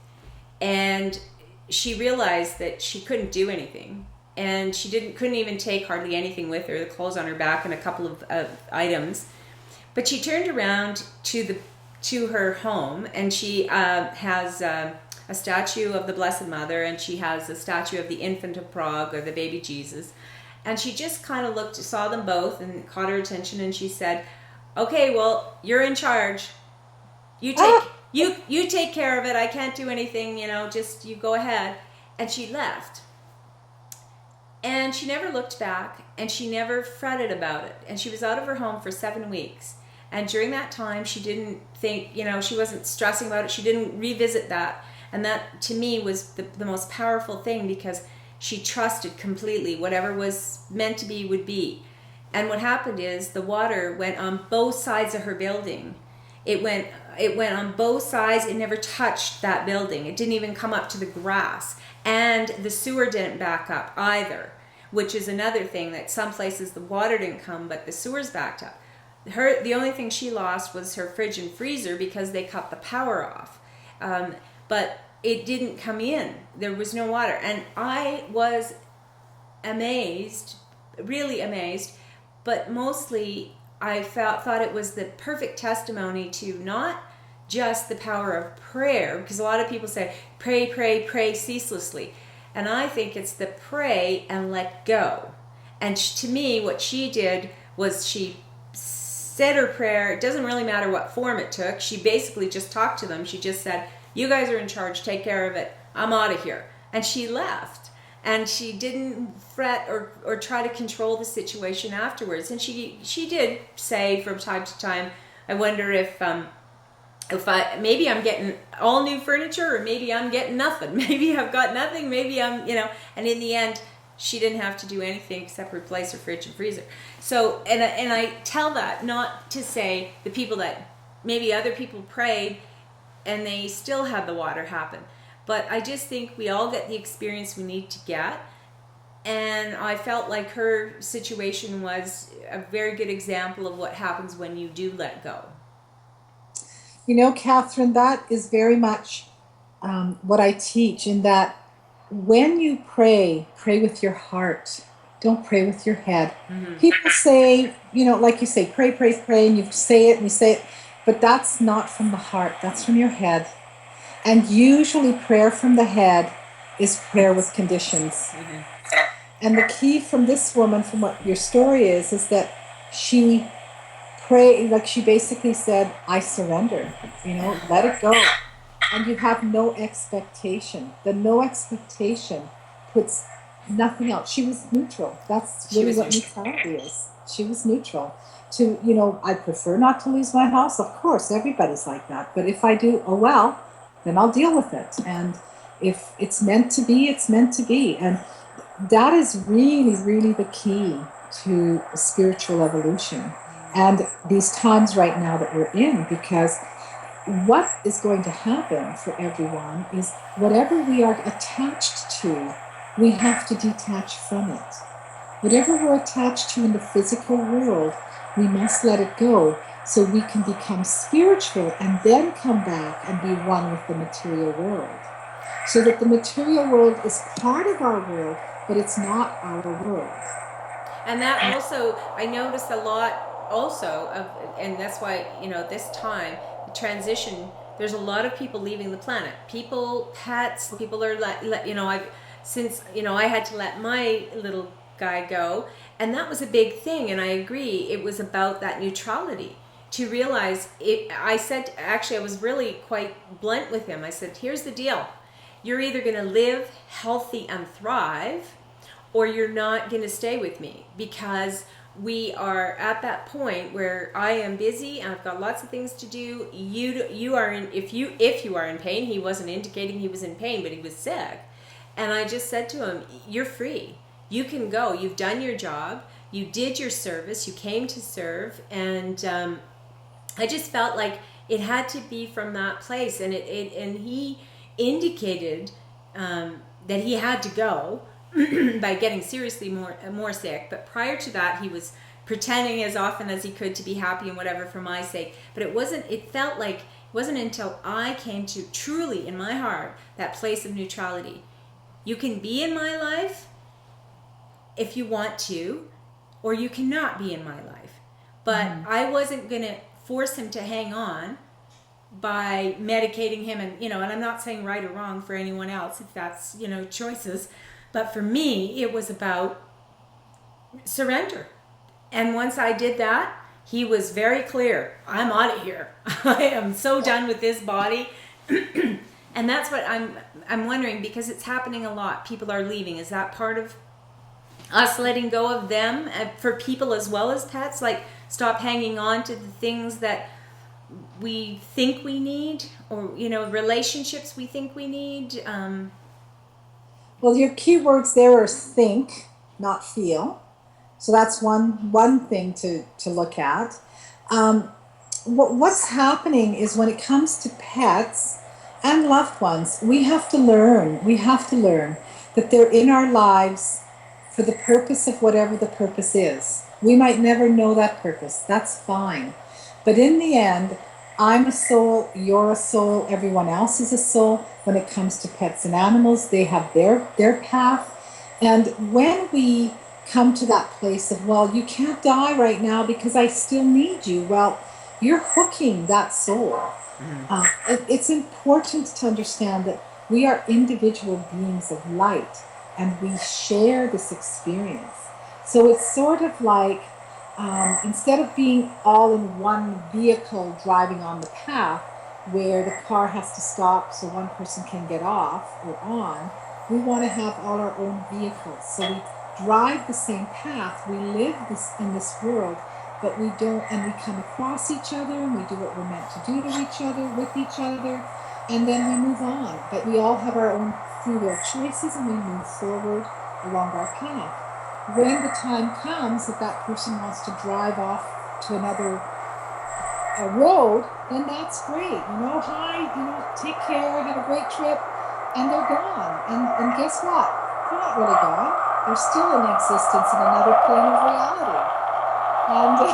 And she realized that she couldn't do anything. And she couldn't even take hardly anything with her, the clothes on her back and a couple of items. But she turned around to her home, and she has a statue of the Blessed Mother, and she has a statue of the Infant of Prague, or the baby Jesus. And she just kind of saw them both and caught her attention, and she said, okay, well, you're in charge. You take care of it. I can't do anything, just you go ahead. And she left. And she never looked back, and she never fretted about it. And she was out of her home for 7 weeks. And during that time, she didn't think, she wasn't stressing about it. She didn't revisit that. And that, to me, was the most powerful thing, because she trusted completely whatever was meant to be would be. And what happened is the water went on both sides of her building. It went on both sides. It never touched that building. It didn't even come up to the grass. And the sewer didn't back up either, which is another thing, that some places the water didn't come, but the sewer's backed up. The only thing she lost was her fridge and freezer, because they cut the power off. But it didn't come in. There was no water. And I was amazed, really amazed, but mostly I thought it was the perfect testimony to not just the power of prayer, because a lot of people say, pray, pray, pray ceaselessly. And I think it's the pray and let go. And to me, what she did was she said her prayer. It doesn't really matter what form it took. She basically just talked to them. She just said, you guys are in charge, take care of it. I'm out of here. And she left. And she didn't fret or try to control the situation afterwards. And she did say from time to time, I wonder if maybe I'm getting all new furniture, or maybe I'm getting nothing. Maybe I've got nothing. Maybe I'm, and in the end, she didn't have to do anything except replace her fridge and freezer. So, and I tell that not to say the people that maybe other people prayed and they still had the water happen. But I just think we all get the experience we need to get. And I felt like her situation was a very good example of what happens when you do let go. Catherine, that is very much what I teach, in that when you pray with your heart. Don't pray with your head. Mm-hmm. People say, like you say, pray, pray, pray, and you say it and you say it, but that's not from the heart. That's from your head. And usually prayer from the head is prayer with conditions. Mm-hmm. And the key from this woman, from what your story is that she prayed, like she basically said, I surrender, let it go. And you have no expectation. The no expectation puts nothing else. She was neutral. That's really what neutrality is. She was neutral. I prefer not to lose my house. Of course, everybody's like that. But if I do, oh well, then I'll deal with it. And if it's meant to be, it's meant to be. And that is really, really the key to spiritual evolution. And these times right now that we're in, because what is going to happen for everyone is whatever we are attached to, we have to detach from it. Whatever we're attached to in the physical world, we must let it go so we can become spiritual and then come back and be one with the material world. So that the material world is part of our world, but it's not our world. And that also, I noticed a lot also of, and that's why, this time, the transition, there's a lot of people leaving the planet. People, pets, people are, I had to let my little guy go. And that was a big thing. And I agree. It was about that neutrality, to realize it. I said, actually, I was really quite blunt with him. I said, here's the deal. You're either going to live healthy and thrive, or you're not going to stay with me, because we are at that point where I am busy and I've got lots of things to do. You are in, if you are in pain. He wasn't indicating he was in pain, but he was sick. And I just said to him, you're free. You can go. You've done your job. You did your service. You came to serve. And I just felt like it had to be from that place. And and he indicated that he had to go by getting seriously more sick. But prior to that, he was pretending as often as he could to be happy and whatever for my sake. But it felt like it wasn't until I came to truly in my heart that place of neutrality. You can be in my life if you want to, or you cannot be in my life. But I wasn't going to force him to hang on by medicating him. And, and I'm not saying right or wrong for anyone else if that's, choices. But for me, it was about surrender. And once I did that, he was very clear. I'm out of here. I am so done with this body. And that's what I'm wondering, because it's happening a lot. People are leaving. Is that part of us letting go of them for people as well as pets? Like, stop hanging on to the things that we think we need, or, relationships we think we need. Well, your key words there are think, not feel. So that's one thing to look at. What's happening is, when it comes to pets and loved ones, we have to learn that they're in our lives for the purpose of whatever the purpose is. We might never know that purpose. That's fine. But in the end, I'm a soul, you're a soul, everyone else is a soul. When it comes to pets and animals, they have their path. And when we come to that place of, well, you can't die right now because I still need you, well, you're hooking that soul. It's important to understand that we are individual beings of light, and we share this experience. So it's sort of like, instead of being all in one vehicle driving on the path where the car has to stop so one person can get off or on, we want to have all our own vehicles. So we drive the same path, we live in this world, but we don't, and we come across each other, and we do what we're meant to do to each other, with each other, and then we move on. But we all have our own free will choices, and we move forward along our path. When the time comes that that person wants to drive off to another road, then that's great. Hi, take care, have a great trip, and they're gone. And guess what? They're not really gone. They're still in existence in another plane of reality. And this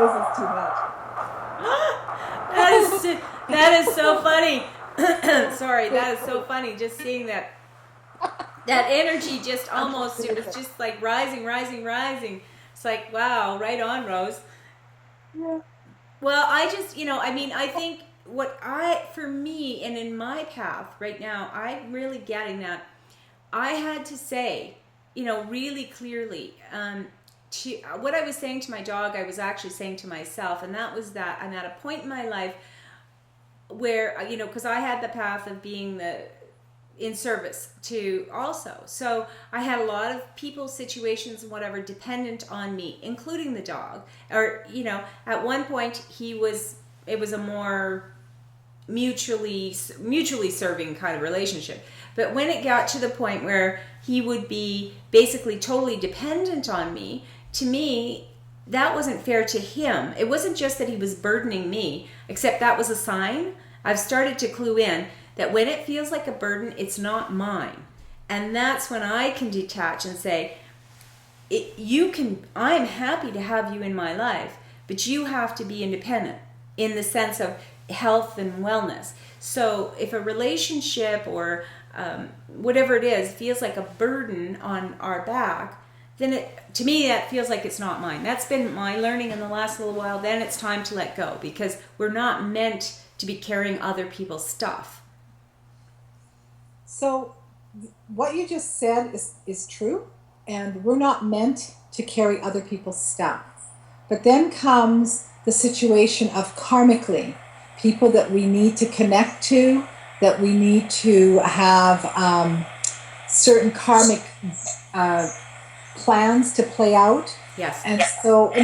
is too much. That is so funny. Sorry, that is so funny. Just seeing that energy just almost, it was just like rising. It's like, wow, right on, Rose. Yeah. Well, I just, I think for me and in my path right now, I'm really getting that I had to say, really clearly, to what I was saying to my dog, I was actually saying to myself, and that was that I'm at a point in my life where, because I had the path of being in service to also. So I had a lot of people, situations, and whatever dependent on me, including the dog. Or, at one point it was a more mutually serving kind of relationship. But when it got to the point where he would be basically totally dependent on me, to me, that wasn't fair to him. It wasn't just that he was burdening me, except that was a sign. I've started to clue in that when it feels like a burden, it's not mine. And that's when I can detach and say, I'm happy to have you in my life, but you have to be independent in the sense of health and wellness. So if a relationship or whatever it is feels like a burden on our back, then to me that feels like it's not mine. That's been my learning in the last little while. Then it's time to let go, because we're not meant to be carrying other people's stuff. So what you just said is true, and we're not meant to carry other people's stuff. But then comes the situation of karmically, people that we need to connect to, that we need to have certain karmic plans to play out. Yes. And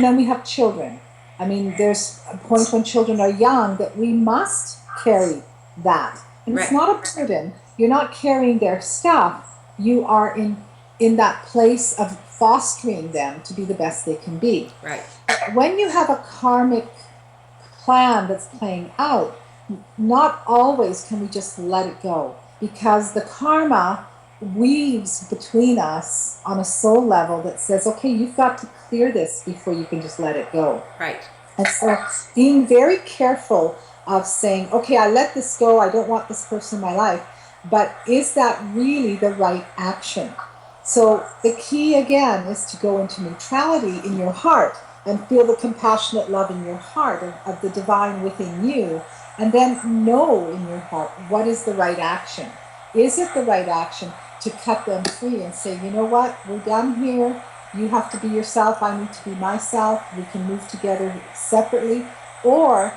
then we have children. I mean, there's a point when children are young that we must carry that. And it's not a burden. You're not carrying their stuff. You are in that place of fostering them to be the best they can be. Right. When you have a karmic plan that's playing out, not always can we just let it go, because the karma weaves between us on a soul level that says, okay, you've got to clear this before you can just let it go. Right. And so being very careful of saying, okay, I let this go, I don't want this person in my life, but is that really the right action? So the key again is to go into neutrality in your heart and feel the compassionate love in your heart of the divine within you, and then know in your heart, what is the right action? Is it the right action to cut them free and say, you know what, we're done here, you have to be yourself, I need to be myself, we can move together separately? Or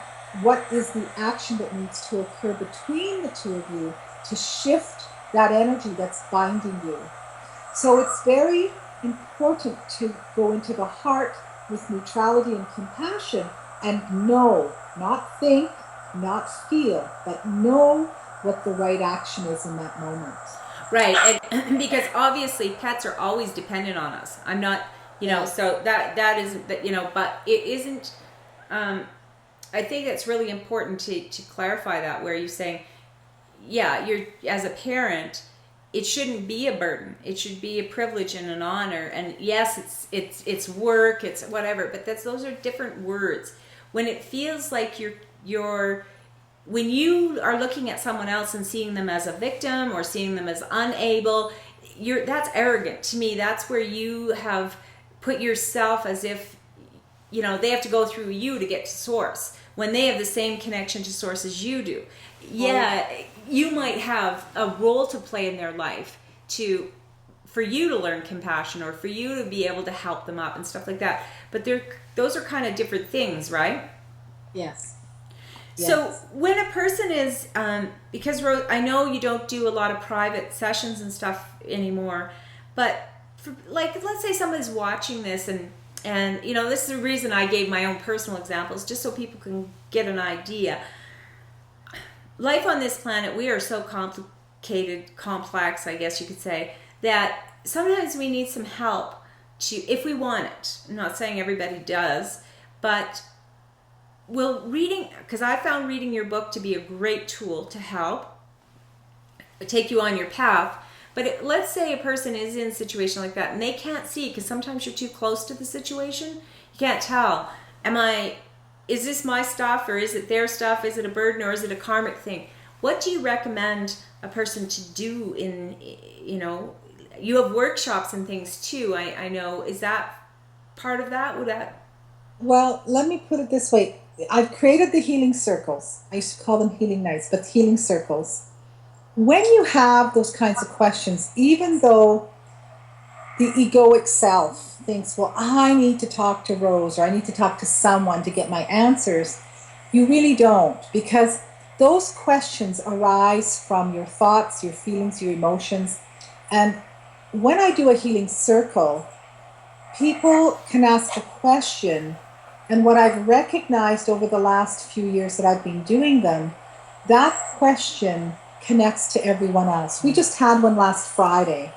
what is the action that needs to occur between the two of you to shift that energy that's binding you? So it's very important to go into the heart with neutrality and compassion and know, not think, not feel, but know what the right action is in that moment. Right, and because obviously pets are always dependent on us. I'm not, so that is, but it isn't. I think it's really important to clarify that, where you're saying, you're, as a parent, it shouldn't be a burden. It should be a privilege and an honor. And yes, it's work, it's whatever. But those are different words. When it feels like when you are looking at someone else and seeing them as a victim or seeing them as unable, that's arrogant to me. That's where you have put yourself as if they have to go through you to get to source, when they have the same connection to source as you do. You might have a role to play in their life for you to learn compassion, or for you to be able to help them up and stuff like that. But those are kind of different things, right? Yes. So when a person is, because Rose, I know you don't do a lot of private sessions and stuff anymore, but let's say somebody's watching this and this is the reason I gave my own personal examples, just so people can get an idea. Life on this planet, we are so complicated, complex, I guess you could say, that sometimes we need some help if we want it. I'm not saying everybody does, but because I found reading your book to be a great tool to help take you on your path. But let's say a person is in a situation like that and they can't see, because sometimes you're too close to the situation. You can't tell. Is this my stuff, or is it their stuff? Is it a burden, or is it a karmic thing? What do you recommend a person to do you have workshops and things too, I know. Is that part of that? Well, let me put it this way. I've created the healing circles. I used to call them healing nights, but healing circles. When you have those kinds of questions, even though the egoic self thinks, well, I need to talk to Rose, or I need to talk to someone to get my answers, you really don't, because those questions arise from your thoughts, your feelings, your emotions. And when I do a healing circle, people can ask a question, and what I've recognized over the last few years that I've been doing them, that question connects to everyone else. We just had one last Friday,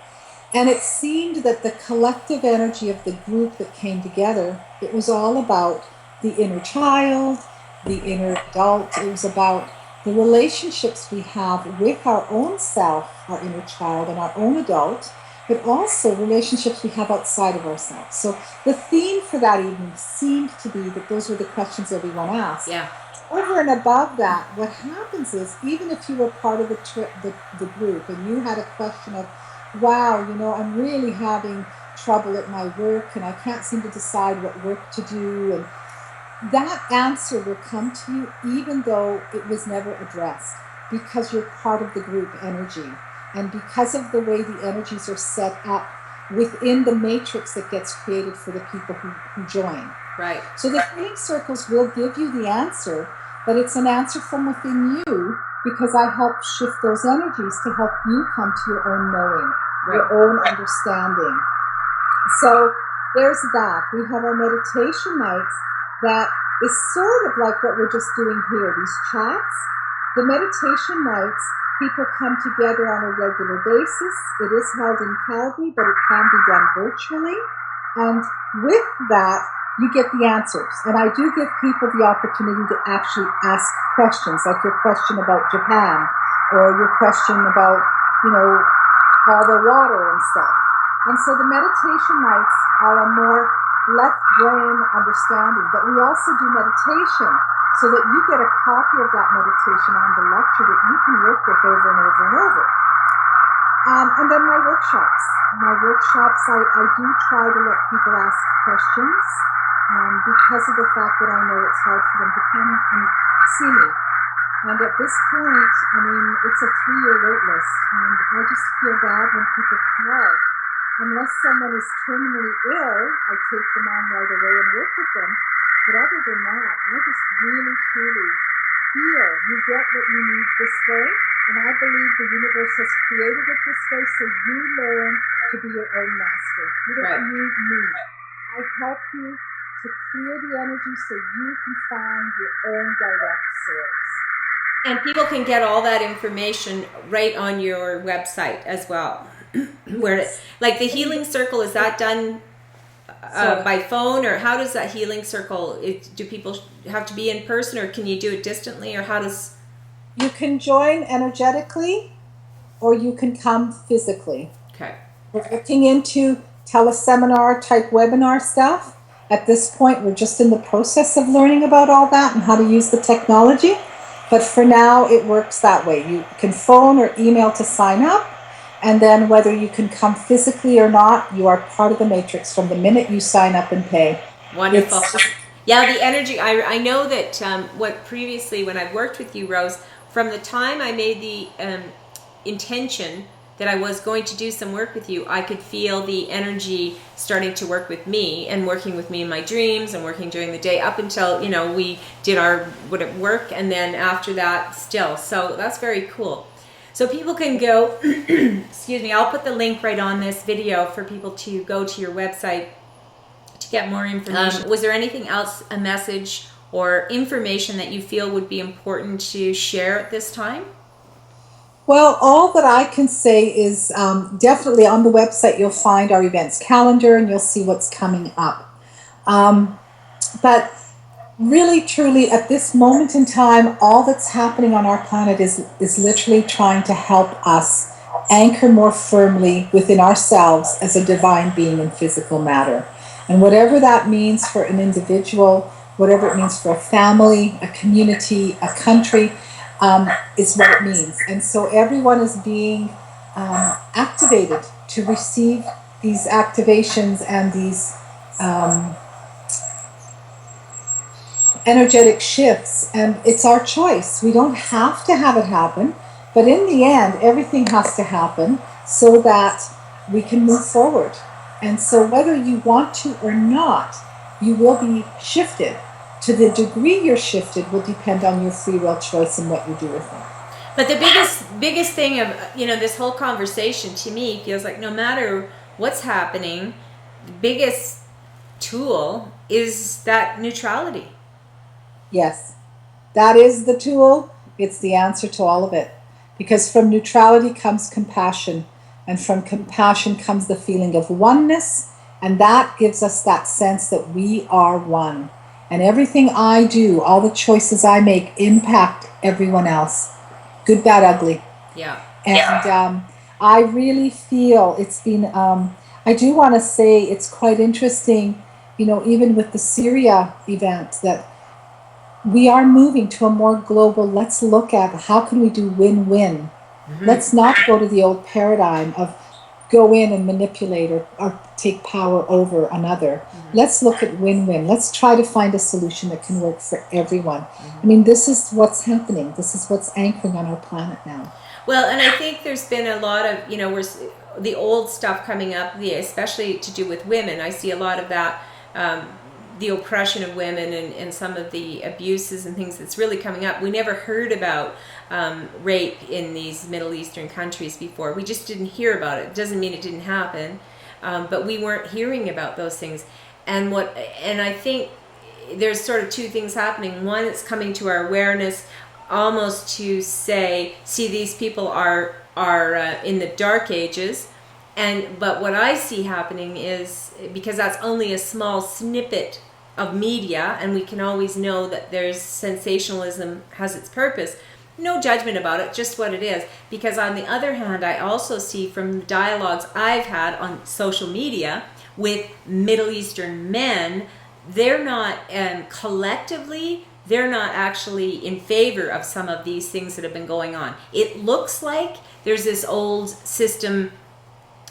and it seemed that the collective energy of the group that came together, it was all about the inner child, the inner adult. It was about the relationships we have with our own self, our inner child, and our own adult, but also relationships we have outside of ourselves. So the theme for that evening seemed to be that those were the questions everyone asked. Yeah. Over and above that, what happens is, even if you were part of the group and you had a question of, wow, I'm really having trouble at my work and I can't seem to decide what work to do, and that answer will come to you even though it was never addressed, because you're part of the group energy. And because of the way the energies are set up, within the matrix that gets created for the people who join. Right. So the healing circles will give you the answer, but it's an answer from within you, because I help shift those energies to help you come to your own knowing, your own understanding. So there's that. We have our meditation nights that is sort of like what we're just doing here, these chats. The meditation nights, people come together on a regular basis. It is held in Calgary, but it can be done virtually. And with that, you get the answers. And I do give people the opportunity to actually ask questions, like your question about Japan, or your question about, all the water and stuff. And so the meditation nights are a more left brain understanding, but we also do meditation so that you get a copy of that meditation and the lecture that you can work with over and over and over. And then my workshops. I do try to let people ask questions because of the fact that I know it's hard for them to come and see me. And at this point, it's a 3-year wait list, and I just feel bad when people call. Unless someone is terminally ill, I take them on right away and work with them. But other than that, I just really, truly feel you get what you need this way. And I believe the universe has created it this way so you learn to be your own master. You don't need me. I help you to clear the energy so you can find your own direct source. And people can get all that information right on your website as well. Where, like the healing circle, is that done by phone, or how does that healing circle? Do people have to be in person, or can you do it distantly, or how does? You can join energetically, or you can come physically. Okay. We're looking into teleseminar type webinar stuff. At this point, we're just in the process of learning about all that and how to use the technology. But for now, it works that way. You can phone or email to sign up. And then whether you can come physically or not, you are part of the matrix from the minute you sign up and pay. Wonderful. Yeah, the energy. I know that when I worked with you, Rose, from the time I made the intention that I was going to do some work with you, I could feel the energy starting to work with me and working with me in my dreams and working during the day up until, we did our work, and then after that still. So that's very cool. So people can go, excuse me, I'll put the link right on this video for people to go to your website to get more information. Was there anything else, a message or information that you feel would be important to share at this time? Well, all that I can say is definitely on the website you'll find our events calendar and you'll see what's coming up. But really, truly, at this moment in time, all that's happening on our planet is literally trying to help us anchor more firmly within ourselves as a divine being in physical matter. And whatever that means for an individual, whatever it means for a family, a community, a country, is what it means. And so everyone is being activated to receive these activations and these energetic shifts, and it's our choice. We don't have to have it happen, but in the end, everything has to happen so that we can move forward. And so whether you want to or not, you will be shifted. To the degree you're shifted will depend on your free will choice and what you do with it. But the biggest thing of, this whole conversation to me feels like no matter what's happening, the biggest tool is that neutrality. Yes, that is the tool. It's the answer to all of it. Because from neutrality comes compassion. And from compassion comes the feeling of oneness. And that gives us that sense that we are one. And everything I do, all the choices I make, impact everyone else. Good, bad, ugly. Yeah. And I really feel it's been, I do want to say it's quite interesting, even with the Syria event, that we are moving to a more global, let's look at how can we do win-win. Mm-hmm. Let's not go to the old paradigm of go in and manipulate or take power over another. Mm-hmm. Let's look at win-win. Let's try to find a solution that can work for everyone. Mm-hmm. This is what's happening. This is what's anchoring on our planet now. Well, and I think there's been a lot of, the old stuff coming up, especially to do with women. I see a lot of that, the oppression of women and some of the abuses and things that's really coming up. We never heard about rape in these Middle Eastern countries before. We just didn't hear about it. It doesn't mean it didn't happen, but we weren't hearing about those things. And I think there's sort of two things happening. One, it's coming to our awareness, almost to say, see, these people are in the dark ages. But what I see happening is, because that's only a small snippet of media, and we can always know that there's sensationalism has its purpose. No judgment about it, just what it is. Because on the other hand, I also see from the dialogues I've had on social media with Middle Eastern men, they're not collectively, they're not actually in favor of some of these things that have been going on. It looks like there's this old system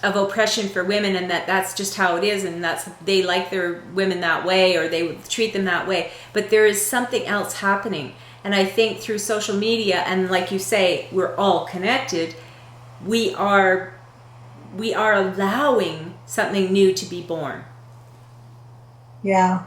of oppression for women, and that's just how it is, and that's, they like their women that way, or they would treat them that way. But there is something else happening, and I think through social media, and like you say, we're all connected, we are allowing something new to be born. Yeah.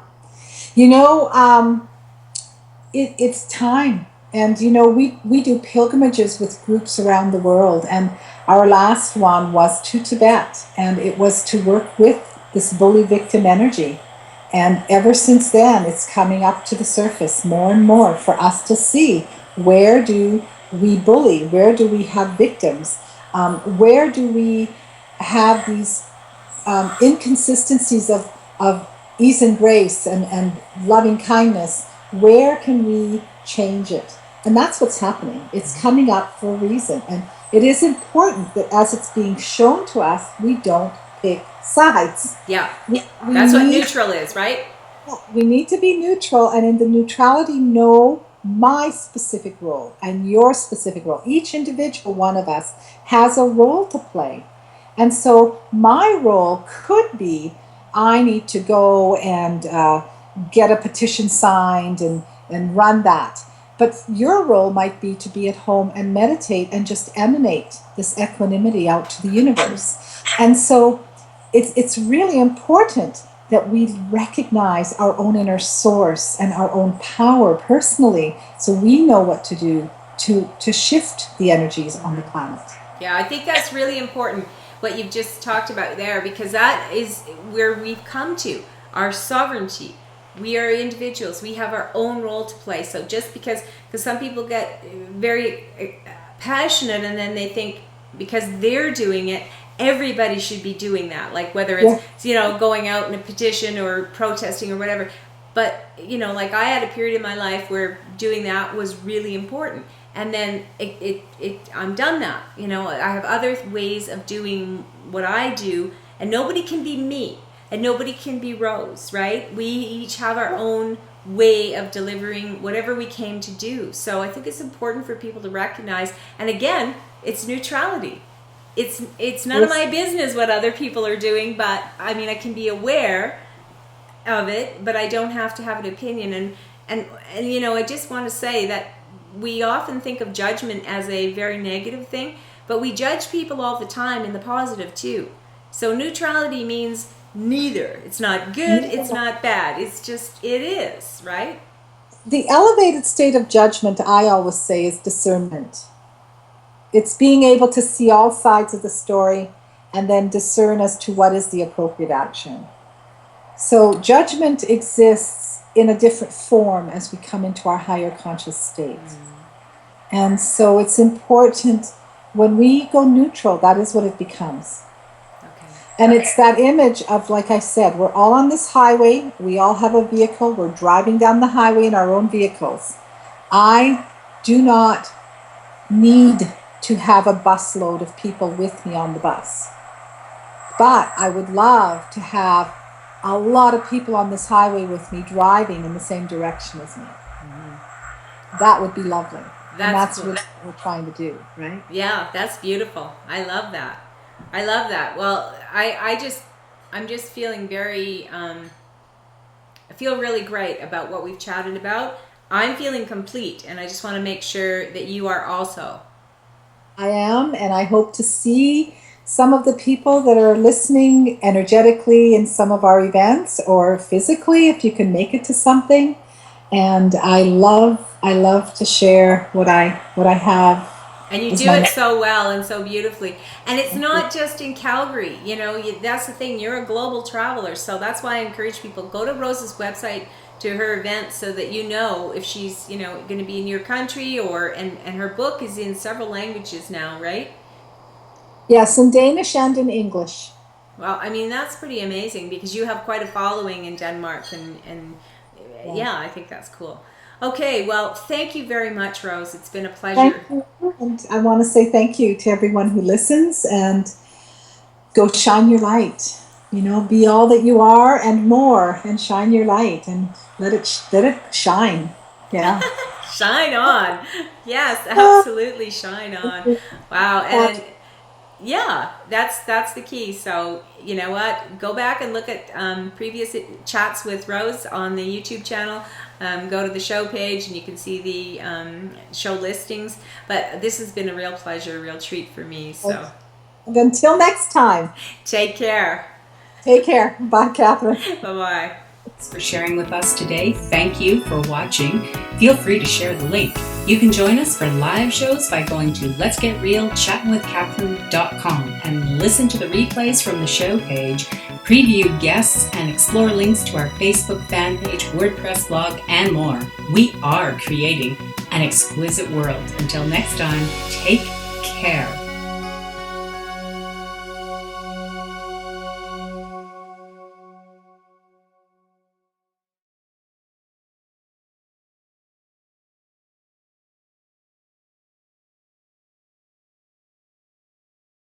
It's time. And, we do pilgrimages with groups around the world. And our last one was to Tibet. And it was to work with this bully victim energy. And ever since then, it's coming up to the surface more and more for us to see, where do we bully? Where do we have victims? Where do we have these inconsistencies of ease and grace and loving kindness? Where can we change it? And that's what's happening. It's coming up for a reason. And it is important that as it's being shown to us, we don't pick sides. Yeah. That's what neutral is, right? We need to be neutral, and in the neutrality, know my specific role and your specific role. Each individual one of us has a role to play. And so my role could be, I need to go and get a petition signed and run that. But your role might be to be at home and meditate and just emanate this equanimity out to the universe. And so it's really important that we recognize our own inner source and our own power personally, so we know what to do to shift the energies on the planet. Yeah, I think that's really important, what you've just talked about there, because that is where we've come to, our sovereignty. We are individuals. We have our own role to play. So just because some people get very passionate, and then they think because they're doing it, everybody should be doing that. Like whether it's, going out in a petition or protesting or whatever. But, like I had a period in my life where doing that was really important. And then I'm done that. I have other ways of doing what I do, and nobody can be me. And nobody can be Rose, right? We each have our own way of delivering whatever we came to do. So I think it's important for people to recognize. And again, it's neutrality. It's none of my business what other people are doing, but I mean, I can be aware of it, but I don't have to have an opinion. And I just want to say that we often think of judgment as a very negative thing, but we judge people all the time in the positive too. So neutrality means neither. It's not good, it's not bad. It's just, it is, right? The elevated state of judgment, I always say, is discernment. It's being able to see all sides of the story and then discern as to what is the appropriate action. So judgment exists in a different form as we come into our higher conscious state. And so it's important, when we go neutral, that is what it becomes. And it's that image of, like I said, we're all on this highway. We all have a vehicle. We're driving down the highway in our own vehicles. I do not need to have a busload of people with me on the bus. But I would love to have a lot of people on this highway with me driving in the same direction as me. That would be lovely. That's cool. What we're trying to do, right? Yeah, that's beautiful. I love that. Well, I'm just feeling very, I feel really great about what we've chatted about. I'm feeling complete, and I just want to make sure that you are also. I am, and I hope to see some of the people that are listening energetically in some of our events, or physically if you can make it to something. And I love to share what I have. And you do it so well and so beautifully. And it's not just in Calgary. You know, that's the thing. You're a global traveler. So that's why I encourage people, go to Rose's website, to her events, so that you know if she's, you know, going to be in your country, or and her book is in several languages now, right? Yes, in Danish and in English. Well, I mean, that's pretty amazing, because you have quite a following in Denmark, and yeah, I think that's cool. Okay, well, thank you very much, Rose. It's been a pleasure. Thank you. And I want to say thank you to everyone who listens, and go shine your light. You know, be all that you are and more, and shine your light, and let it shine. Yeah. Shine on. Yes, absolutely, shine on. Wow. And yeah, that's the key. So, you know what? Go back and look at previous chats with Rose on the YouTube channel. Go to the show page and you can see the show listings. But this has been a real pleasure, a real treat for me. So, and until next time, take care. Take care. Bye, Catherine. Bye-bye. Thanks for sharing with us today. Thank you for watching. Feel free to share the link. You can join us for live shows by going to letsgetrealchattinwithcatherine.com and listen to the replays from the show page, preview guests, and explore links to our Facebook fan page, WordPress blog, and more. We are creating an exquisite world. Until next time, take care.